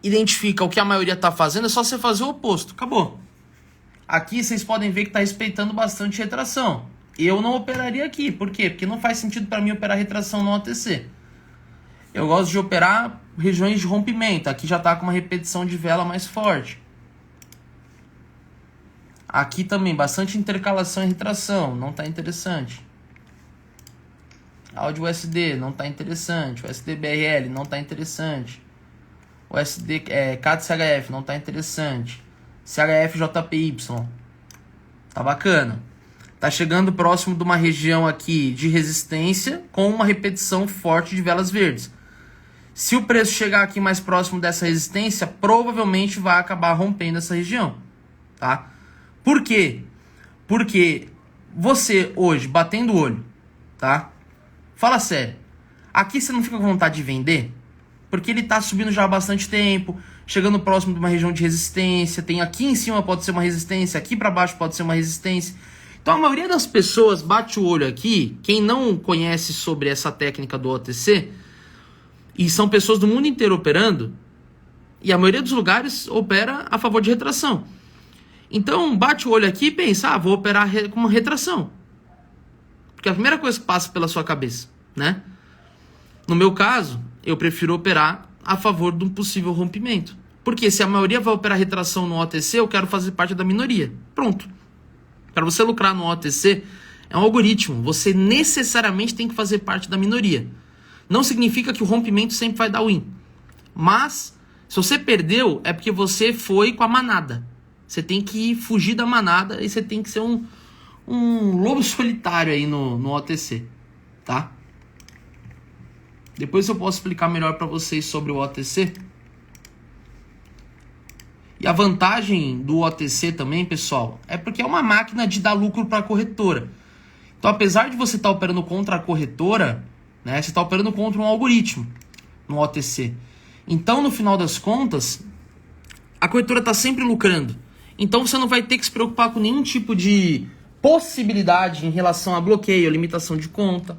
A: identifica o que a maioria está fazendo, é só você fazer o oposto. Acabou. Aqui vocês podem ver que está respeitando bastante retração. Eu não operaria aqui. Por quê? Porque não faz sentido para mim operar retração no OTC. Eu gosto de operar regiões de rompimento. Aqui já está com uma repetição de vela mais forte. Aqui também, bastante intercalação e retração. Não está interessante. Áudio USD, não está interessante. USD BRL, não está interessante. USD CAD-CHF, não está interessante. CHF-JPY. Tá bacana. Tá chegando próximo de uma região aqui de resistência com uma repetição forte de velas verdes. Se o preço chegar aqui mais próximo dessa resistência, provavelmente vai acabar rompendo essa região, tá? Por quê? Porque você hoje, batendo o olho, tá? Fala sério. Aqui você não fica com vontade de vender? Porque ele tá subindo já há bastante tempo, chegando próximo de uma região de resistência, tem aqui em cima pode ser uma resistência, aqui para baixo pode ser uma resistência. Então a maioria das pessoas bate o olho aqui, quem não conhece sobre essa técnica do OTC, e são pessoas do mundo inteiro operando, e a maioria dos lugares opera a favor de retração. Então bate o olho aqui e pensa, vou operar com uma retração. Porque é a primeira coisa que passa pela sua cabeça, né? No meu caso, eu prefiro operar a favor de um possível rompimento. Porque se a maioria vai operar retração no OTC, eu quero fazer parte da minoria. Pronto. Para você lucrar no OTC, é um algoritmo. Você necessariamente tem que fazer parte da minoria. Não significa que o rompimento sempre vai dar win. Mas, se você perdeu, é porque você foi com a manada. Você tem que fugir da manada e você tem que ser um lobo solitário aí no OTC. Tá? Depois eu posso explicar melhor para vocês sobre o OTC. E a vantagem do OTC também, pessoal, é porque é uma máquina de dar lucro para a corretora. Então, apesar de você estar operando contra a corretora, né, você está operando contra um algoritmo no OTC. Então, no final das contas, a corretora está sempre lucrando. Então, você não vai ter que se preocupar com nenhum tipo de possibilidade em relação a bloqueio, limitação de conta,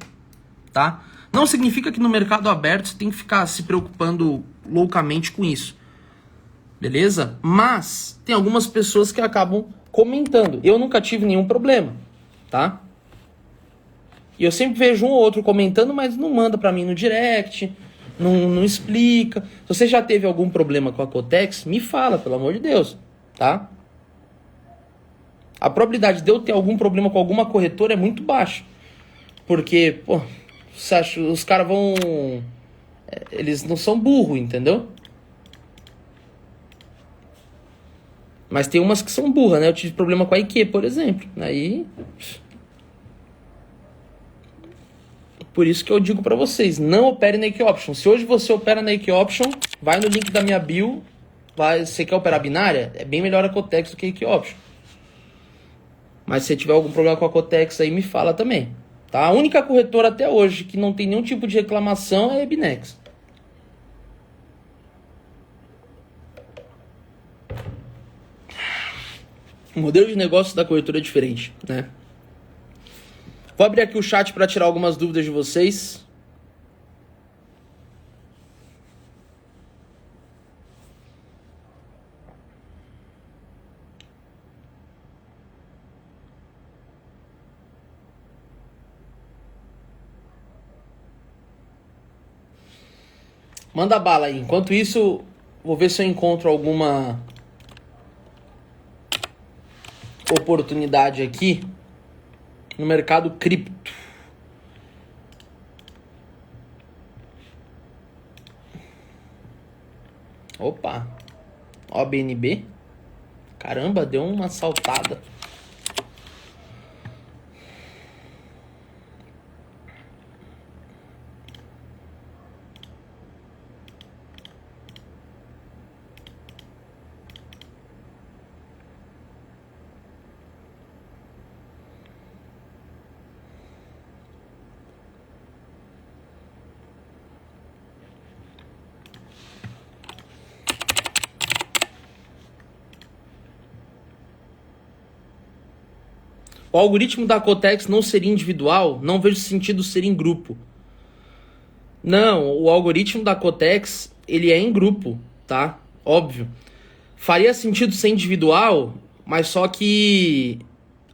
A: tá? Não significa que no mercado aberto você tem que ficar se preocupando loucamente com isso. Beleza? Mas tem algumas pessoas que acabam comentando. Eu nunca tive nenhum problema, tá? E eu sempre vejo um ou outro comentando, mas não manda pra mim no direct, não explica. Se você já teve algum problema com a Cotex, me fala, pelo amor de Deus, tá? A probabilidade de eu ter algum problema com alguma corretora é muito baixa. Porque, pô, você acha, os caras vão... Eles não são burros, entendeu? Mas tem umas que são burras, né? Eu tive problema com a IQ, por exemplo. Aí... Por isso que eu digo pra vocês, não opere na IQ Option. Se hoje você opera na IQ Option, vai no link da minha bio. Você quer operar binária? É bem melhor a Cotex do que a IQ Option. Mas se você tiver algum problema com a Cotex aí, me fala também. Tá? A única corretora até hoje que não tem nenhum tipo de reclamação é a Ebinex. O modelo de negócio da corretora é diferente, né? Vou abrir aqui o chat para tirar algumas dúvidas de vocês. Manda bala aí. Enquanto isso, vou ver se eu encontro alguma oportunidade aqui no mercado cripto. Opa. Ó, BNB. Caramba, deu uma saltada. O algoritmo da Cotex não seria individual? Não vejo sentido ser em grupo. Não, o algoritmo da Cotex, ele é em grupo, tá? óbvio. Faria sentido ser individual, mas só que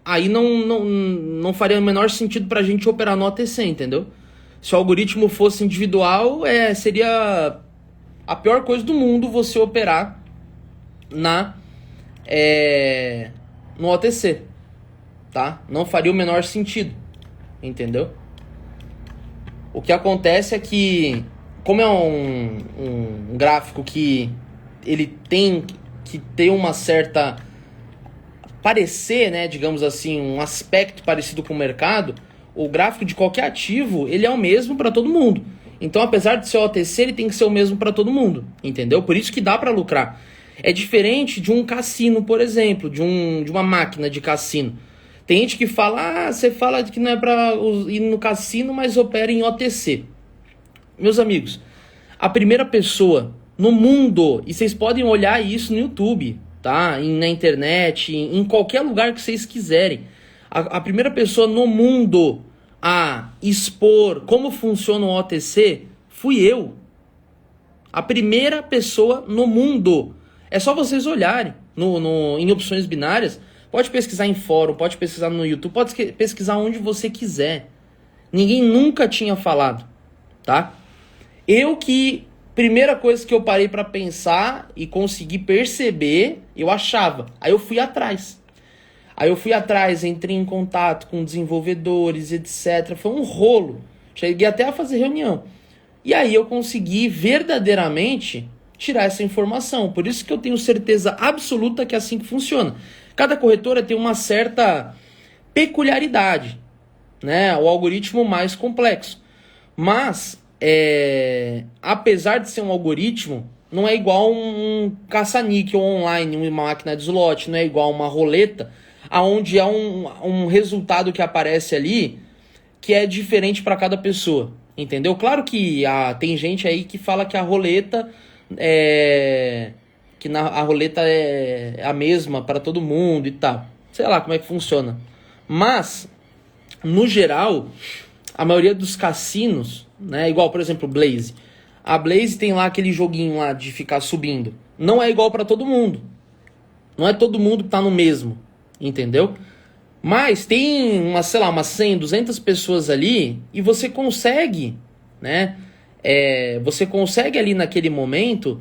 A: aí não faria o menor sentido pra gente operar no OTC, entendeu? Se o algoritmo fosse individual, seria a pior coisa do mundo você operar no OTC, tá? Não faria o menor sentido, entendeu? O que acontece é que, como é um gráfico que ele tem que ter uma certa... parecer, né, digamos assim, um aspecto parecido com o mercado, o gráfico de qualquer ativo, ele é o mesmo para todo mundo. Então, apesar de ser OTC, ele tem que ser o mesmo para todo mundo, entendeu? Por isso que dá para lucrar. É diferente de um cassino, por exemplo, de uma máquina de cassino. Tem gente que fala, você fala que não é para ir no cassino, mas opera em OTC. Meus amigos, a primeira pessoa no mundo, e vocês podem olhar isso no YouTube, tá? Na internet, em qualquer lugar que vocês quiserem. A primeira pessoa no mundo a expor como funciona o OTC fui eu. A primeira pessoa no mundo. É só vocês olharem em opções binárias. Pode pesquisar em fórum, pode pesquisar no YouTube, pode pesquisar onde você quiser. Ninguém nunca tinha falado, tá? Primeira coisa que eu parei pra pensar e consegui perceber, eu achava. Aí eu fui atrás. Entrei em contato com desenvolvedores, etc. Foi um rolo. Cheguei até a fazer reunião. E aí eu consegui verdadeiramente tirar essa informação. Por isso que eu tenho certeza absoluta que é assim que funciona. Cada corretora tem uma certa peculiaridade, né? O algoritmo mais complexo. Mas, apesar de ser um algoritmo, não é igual um caça-níquel online, uma máquina de slot, não é igual uma roleta, onde é um resultado que aparece ali que é diferente para cada pessoa, entendeu? Claro que tem gente aí que fala que a roleta a roleta é a mesma para todo mundo e tal. Sei lá como é que funciona. Mas, no geral, a maioria dos cassinos, né, igual, por exemplo, Blaze. A Blaze tem lá aquele joguinho lá de ficar subindo. Não é igual para todo mundo. Não é todo mundo que tá no mesmo, entendeu? Mas tem umas 100, 200 pessoas ali e você consegue, né? Você consegue ali naquele momento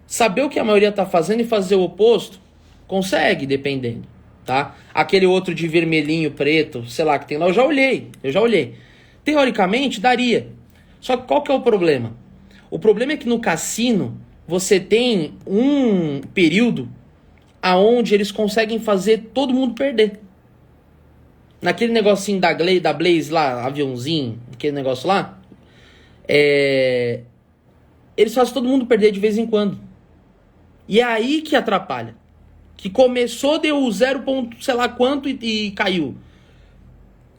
A: saber o que a maioria tá fazendo e fazer o oposto? Consegue, dependendo, tá? Aquele outro de vermelhinho, preto, sei lá, que tem lá, eu já olhei. Teoricamente, daria. Só que qual que é o problema? O problema é que no cassino, você tem um período aonde eles conseguem fazer todo mundo perder. Naquele negocinho da Blaze lá, aviãozinho, aquele negócio lá, eles fazem todo mundo perder de vez em quando. E é aí que atrapalha. Que começou, deu 0, sei lá quanto e caiu.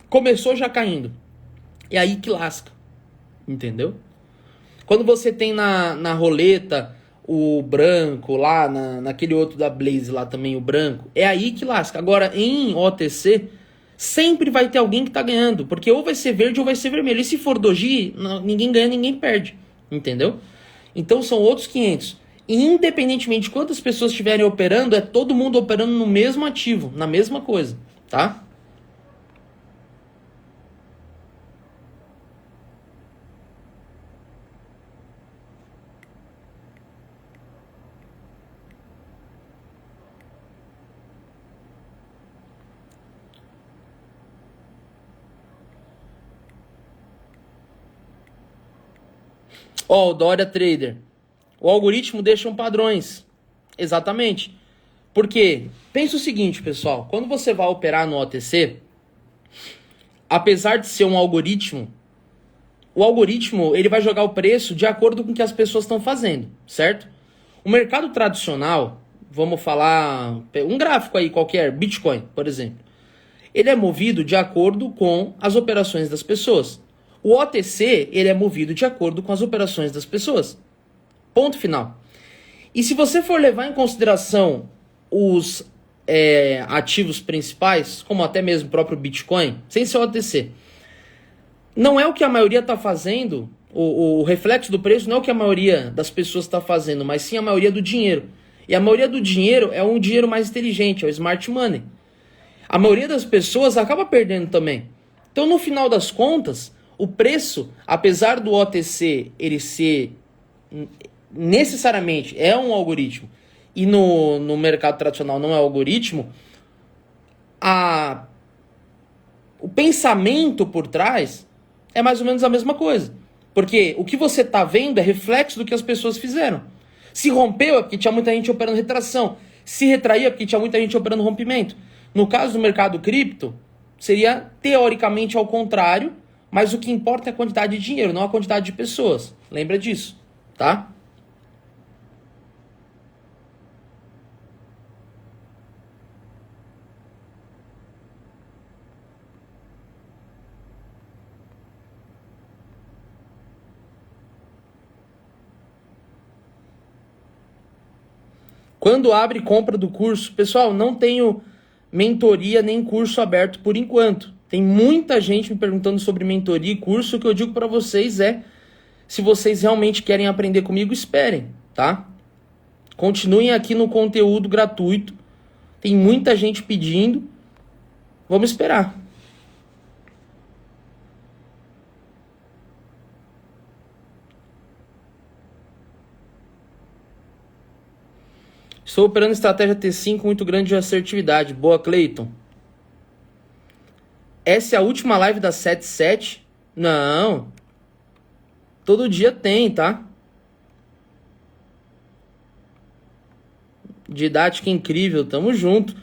A: Começou já caindo. É aí que lasca. Entendeu? Quando você tem na roleta o branco lá, naquele outro da Blaze lá também, o branco, é aí que lasca. Agora, em OTC, sempre vai ter alguém que tá ganhando. Porque ou vai ser verde ou vai ser vermelho. E se for doji, ninguém ganha, ninguém perde. Entendeu? Então são outros 500. E independentemente de quantas pessoas estiverem operando, é todo mundo operando no mesmo ativo, na mesma coisa, tá? Ó, o Dória Trader. O algoritmo deixa padrões. Exatamente. Porque, pensa o seguinte, pessoal. Quando você vai operar no OTC, apesar de ser um algoritmo, o algoritmo ele vai jogar o preço de acordo com o que as pessoas estão fazendo, certo? O mercado tradicional, vamos falar, um gráfico aí qualquer, Bitcoin, por exemplo. Ele é movido de acordo com as operações das pessoas. O OTC, ele é movido de acordo com as operações das pessoas. Ponto final. E se você for levar em consideração os ativos principais, como até mesmo o próprio Bitcoin, sem ser OTC, não é o que a maioria está fazendo O reflexo do preço não é o que a maioria das pessoas está fazendo, mas sim a maioria do dinheiro. E a maioria do dinheiro é um dinheiro mais inteligente, é o smart money. A maioria das pessoas acaba perdendo também. Então, no final das contas, o preço, apesar do OTC ele ser necessariamente é um algoritmo e no mercado tradicional não é algoritmo, o pensamento por trás é mais ou menos a mesma coisa. Porque o que você está vendo é reflexo do que as pessoas fizeram. Se rompeu é porque tinha muita gente operando retração. Se retraía é porque tinha muita gente operando rompimento. No caso do mercado cripto, seria teoricamente ao contrário, mas o que importa é a quantidade de dinheiro, não a quantidade de pessoas. Lembra disso, tá? Quando abre compra do curso, pessoal, não tenho mentoria nem curso aberto por enquanto. Tem muita gente me perguntando sobre mentoria e curso. O que eu digo para vocês é, se vocês realmente querem aprender comigo, esperem, tá? Continuem aqui no conteúdo gratuito. Tem muita gente pedindo. Vamos esperar. Estou operando estratégia T5 muito grande de assertividade. Boa, Cleiton. Essa é a última live da 77? Não. Todo dia tem, tá? Didática incrível, tamo junto.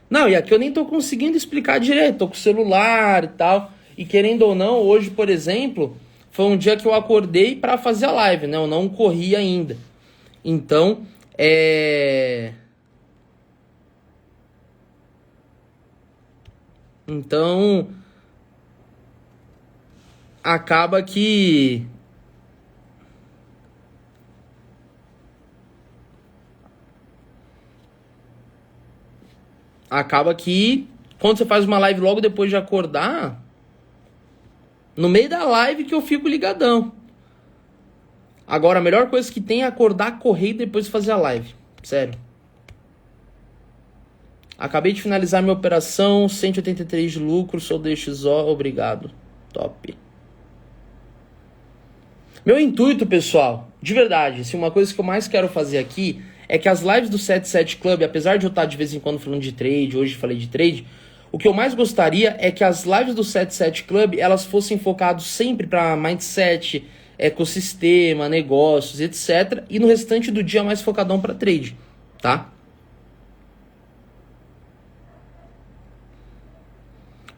A: Não, e aqui eu nem tô conseguindo explicar direito. Tô com o celular e tal. E querendo ou não, hoje, por exemplo, foi um dia que eu acordei pra fazer a live, né? Eu não corri ainda. Então, Então, acaba que quando você faz uma live logo depois de acordar, no meio da live que eu fico ligadão. Agora, a melhor coisa que tem é acordar, correr e depois fazer a live. Sério. Acabei de finalizar minha operação, 183 de lucro, sou DXO, obrigado. Top. Meu intuito, pessoal, de verdade, assim, uma coisa que eu mais quero fazer aqui é que as lives do 77 Club, apesar de eu estar de vez em quando falando de trade, hoje falei de trade, o que eu mais gostaria é que as lives do 77 Club, elas fossem focadas sempre para mindset, ecossistema, negócios, etc. E no restante do dia mais focadão para trade, tá?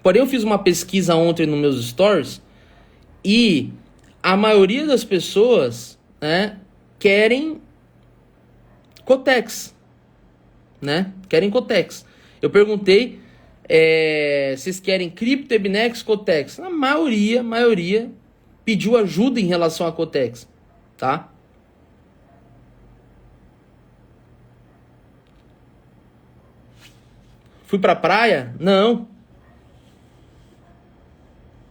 A: Porém, eu fiz uma pesquisa ontem nos meus stories e a maioria das pessoas, né, querem Cotex, né? Querem Cotex. Eu perguntei, vocês querem cripto, Ebinex, Cotex? A maioria pediu ajuda em relação a Cotex, tá? Fui pra praia? Não.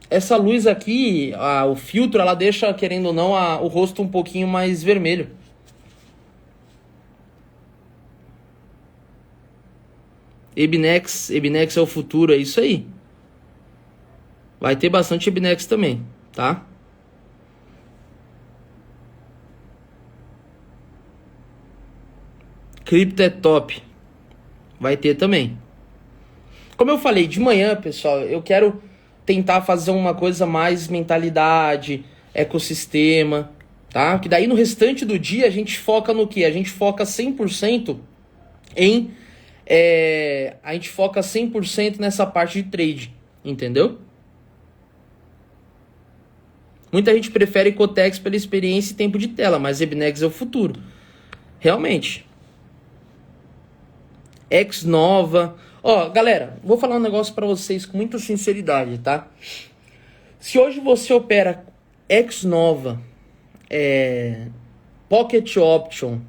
A: Essa luz aqui, o filtro, ela deixa, querendo ou não, o rosto um pouquinho mais vermelho. Ebinex é o futuro, é isso aí. Vai ter bastante Ebinex também, tá? Cripto é top. Vai ter também. Como eu falei, de manhã, pessoal, eu quero tentar fazer uma coisa mais mentalidade, ecossistema, tá? Que daí no restante do dia a gente foca no quê? A gente foca 100% em... a gente foca 100% nessa parte de trade, entendeu? Muita gente prefere Cotex pela experiência e tempo de tela, mas Ebinex é o futuro. Realmente. Nova. Ó, galera, vou falar um negócio pra vocês com muita sinceridade, tá? Se hoje você opera Nova, Pocket Option,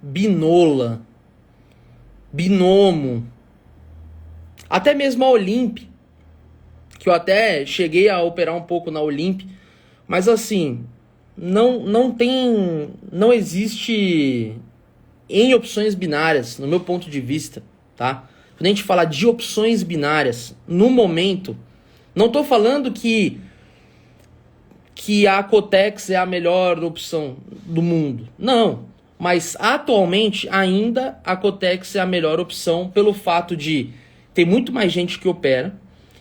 A: Binola, Binomo, até mesmo a Olymp, que eu até cheguei a operar um pouco na Olymp, Mas assim, não existe em opções binárias, no meu ponto de vista, tá? Quando a gente fala de opções binárias, no momento, não estou falando que a Cotex é a melhor opção do mundo. Não. Mas atualmente ainda a Cotex é a melhor opção pelo fato de ter muito mais gente que opera.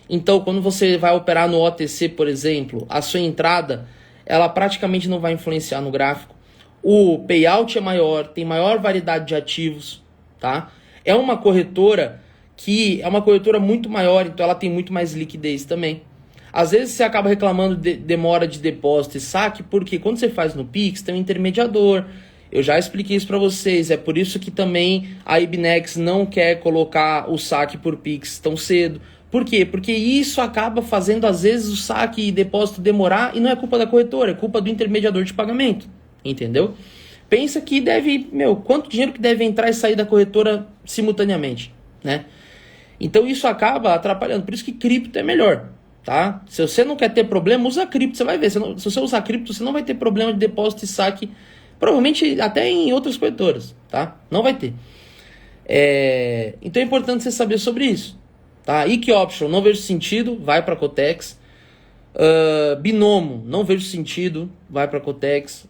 A: Então, quando você vai operar no OTC, por exemplo, a sua entrada, ela praticamente não vai influenciar no gráfico. O payout é maior, tem maior variedade de ativos, tá? É uma corretora que é uma corretora muito maior, então ela tem muito mais liquidez também. Às vezes você acaba reclamando de demora de depósito e saque, porque quando você faz no Pix, tem um intermediador. Eu já expliquei isso para vocês, é por isso que também a Ibnex não quer colocar o saque por Pix tão cedo. Por quê? Porque isso acaba fazendo, às vezes, o saque e depósito demorar, e não é culpa da corretora, é culpa do intermediador de pagamento. Entendeu? Pensa que deve, quanto dinheiro que deve entrar e sair da corretora simultaneamente, né? Então isso acaba atrapalhando, por isso que cripto é melhor, tá? Se você não quer ter problema, usa cripto, você vai ver. Se você usar cripto, você não vai ter problema de depósito e saque, provavelmente até em outras corretoras, tá? Não vai ter. Então é importante você saber sobre isso, tá? IK Option, não vejo sentido, vai para Cotex. Binomo, não vejo sentido, vai para Cotex.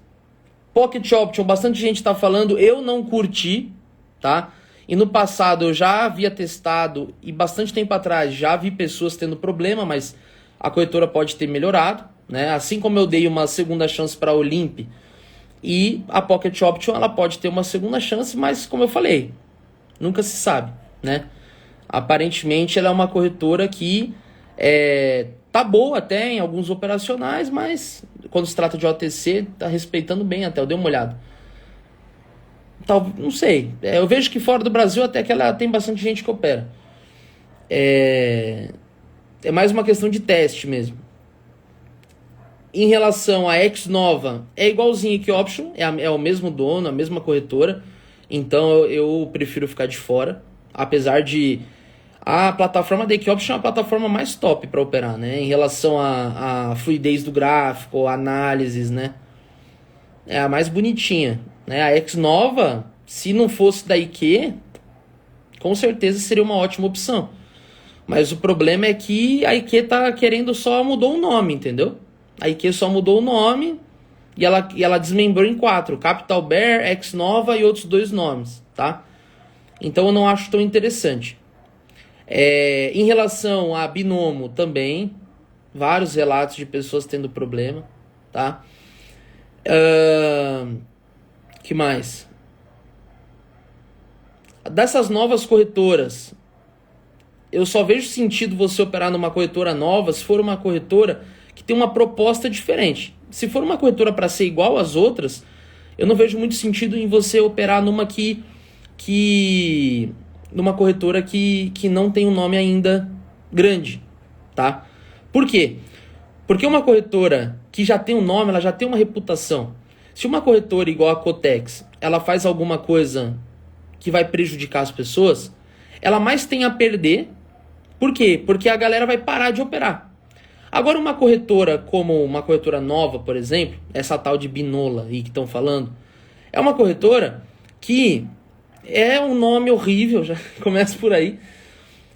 A: Pocket Option, bastante gente está falando, eu não curti, tá? E no passado eu já havia testado, e bastante tempo atrás já vi pessoas tendo problema, mas a corretora pode ter melhorado, né? Assim como eu dei uma segunda chance para a Olimp, e a Pocket Option ela pode ter uma segunda chance, mas como eu falei, nunca se sabe, né? Aparentemente ela é uma corretora que tá boa até em alguns operacionais, mas quando se trata de OTC, tá respeitando bem até, eu dei uma olhada. Não sei, eu vejo que fora do Brasil até que ela tem bastante gente que opera. É mais uma questão de teste mesmo. Em relação a Xnova, é igualzinho que Option, é o mesmo dono, a mesma corretora, então eu prefiro ficar de fora, apesar de a plataforma da Option é a plataforma mais top para operar, né? Em relação à fluidez do gráfico, análises, né? É a mais bonitinha, né? A Xnova, se não fosse da IQ, com certeza seria uma ótima opção. Mas o problema é que a IQ tá querendo só mudou o nome, entendeu? A IQ só mudou o nome e ela desmembrou em 4. Capital Bear, Xnova e outros 2 nomes, tá? Então eu não acho tão interessante. Em relação a Binomo também, vários relatos de pessoas tendo problema, tá? Que mais? Dessas novas corretoras, eu só vejo sentido você operar numa corretora nova se for uma corretora que tem uma proposta diferente. Se for uma corretora para ser igual às outras, eu não vejo muito sentido em você operar numa numa corretora que não tem um nome ainda grande, tá? Por quê? Porque uma corretora que já tem um nome, ela já tem uma reputação. Se uma corretora igual a Cotex, ela faz alguma coisa que vai prejudicar as pessoas, ela mais tem a perder. Por quê? Porque a galera vai parar de operar. Agora uma corretora como uma corretora nova, por exemplo, essa tal de Binola aí que estão falando, é uma corretora que é um nome horrível, já começa por aí.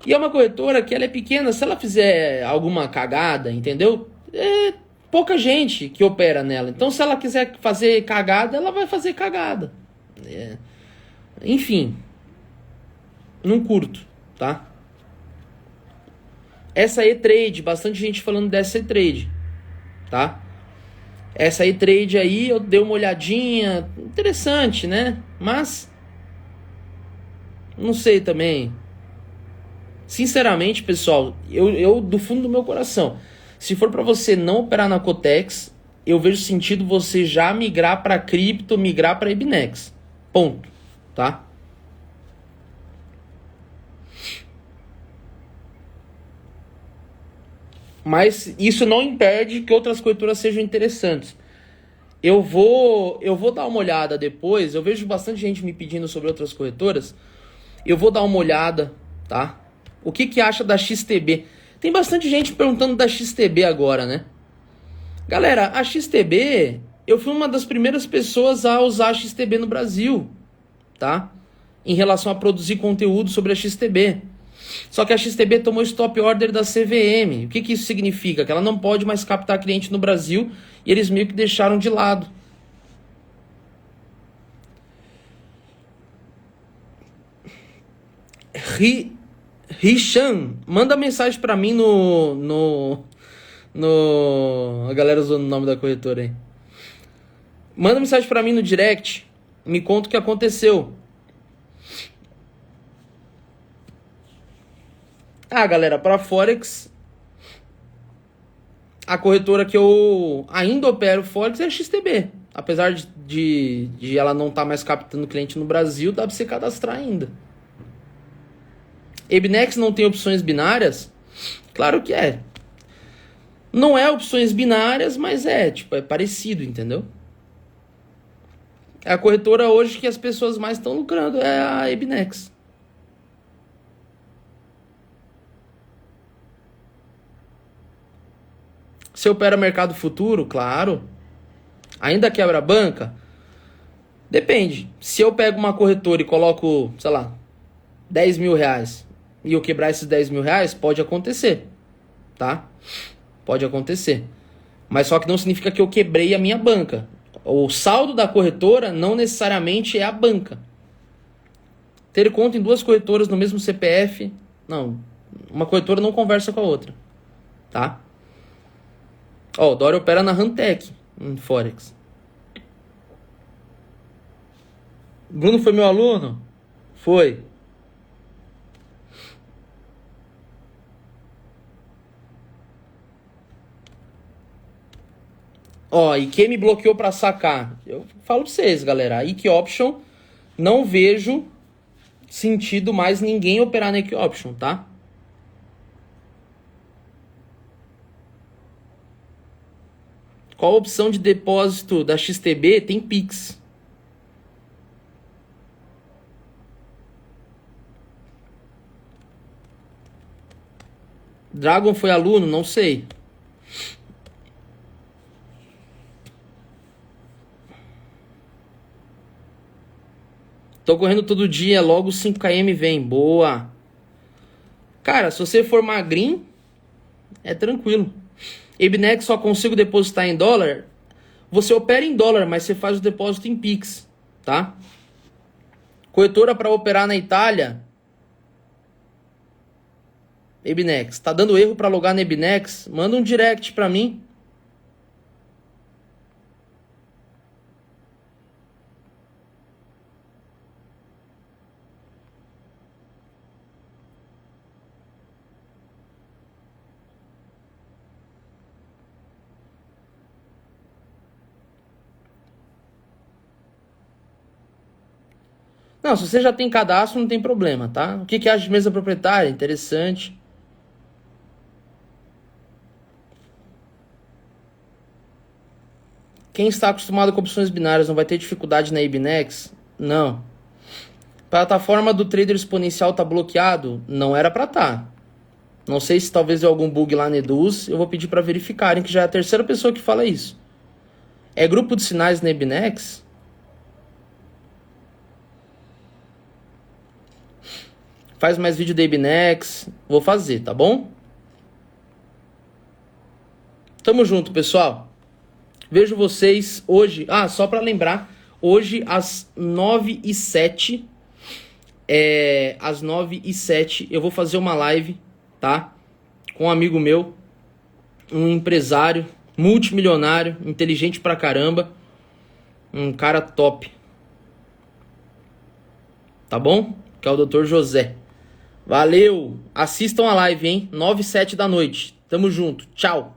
A: E é uma corretora que ela é pequena, se ela fizer alguma cagada, entendeu? É pouca gente que opera nela. Então se ela quiser fazer cagada, ela vai fazer cagada. Enfim, não curto, tá? Essa E-Trade, bastante gente falando dessa E-Trade, tá? Essa E-Trade aí, eu dei uma olhadinha, interessante, né? Mas, não sei também. Sinceramente, pessoal, eu do fundo do meu coração, se for para você não operar na Cotex, eu vejo sentido você já migrar para cripto, migrar para Ibnex. Ponto, tá? Mas isso não impede que outras corretoras sejam interessantes. Eu vou dar uma olhada depois. Eu vejo bastante gente me pedindo sobre outras corretoras. Eu vou dar uma olhada, tá? O que acha da XTB? Tem bastante gente perguntando da XTB agora, né? Galera, a XTB, eu fui uma das primeiras pessoas a usar a XTB no Brasil, tá? Em relação a produzir conteúdo sobre a XTB. Só que a XTB tomou stop order da CVM. O que que isso significa? Que ela não pode mais captar cliente no Brasil e eles meio que deixaram de lado. Richan, manda mensagem pra mim a galera usando o nome da corretora aí. Manda mensagem pra mim no direct. Me conta o que aconteceu. Galera, pra Forex, a corretora que eu ainda opero Forex é a XTB. Apesar de ela não estar mais captando cliente no Brasil, dá pra você cadastrar ainda. Ebinex não tem opções binárias? Claro que é. Não é opções binárias, mas é parecido, entendeu? É a corretora hoje que as pessoas mais estão lucrando, é a Ebinex. Se opera mercado futuro, claro. Ainda quebra a banca? Depende. Se eu pego uma corretora e coloco, sei lá, 10 mil reais e eu quebrar esses 10 mil reais, pode acontecer, tá? Pode acontecer. Mas só que não significa que eu quebrei a minha banca. O saldo da corretora não necessariamente é a banca. Ter conta em duas corretoras no mesmo CPF, não. Uma corretora não conversa com a outra, tá? Ó, o Dória opera na Rantec, em Forex. Bruno foi meu aluno? Foi. Ó, e quem me bloqueou pra sacar? Eu falo pra vocês, galera. A Equi Option, não vejo sentido mais ninguém operar na Equi Option, tá? Qual a opção de depósito da XTB? Tem Pix. Dragon foi aluno? Não sei. Tô correndo todo dia, logo 5km vem. Boa. Cara, se você for magrinho, é tranquilo. Ebinex só consigo depositar em dólar. Você opera em dólar, mas você faz o depósito em Pix, tá? Corretora para operar na Itália. Ebinex. Tá dando erro para logar na Ebinex? Manda um direct para mim. Não, se você já tem cadastro, não tem problema, tá? O que acha de mesa proprietária? Interessante. Quem está acostumado com opções binárias não vai ter dificuldade na Ebinex? Não. Plataforma do trader exponencial tá bloqueado? Não era pra tá. Não sei se talvez deu algum bug lá na Eduz. Eu vou pedir para verificarem, que já é a terceira pessoa que fala isso. É grupo de sinais na Ebinex? Faz mais vídeo da Ebinex. Vou fazer, tá bom? Tamo junto, pessoal. Vejo vocês hoje. Só para lembrar, hoje às 9h07. Às 9h07 eu vou fazer uma live, tá? Com um amigo meu, um empresário, multimilionário, inteligente pra caramba. Um cara top. Tá bom? Que é o Dr. José. Valeu! Assistam a live, hein? 9h07 da noite. Tamo junto. Tchau!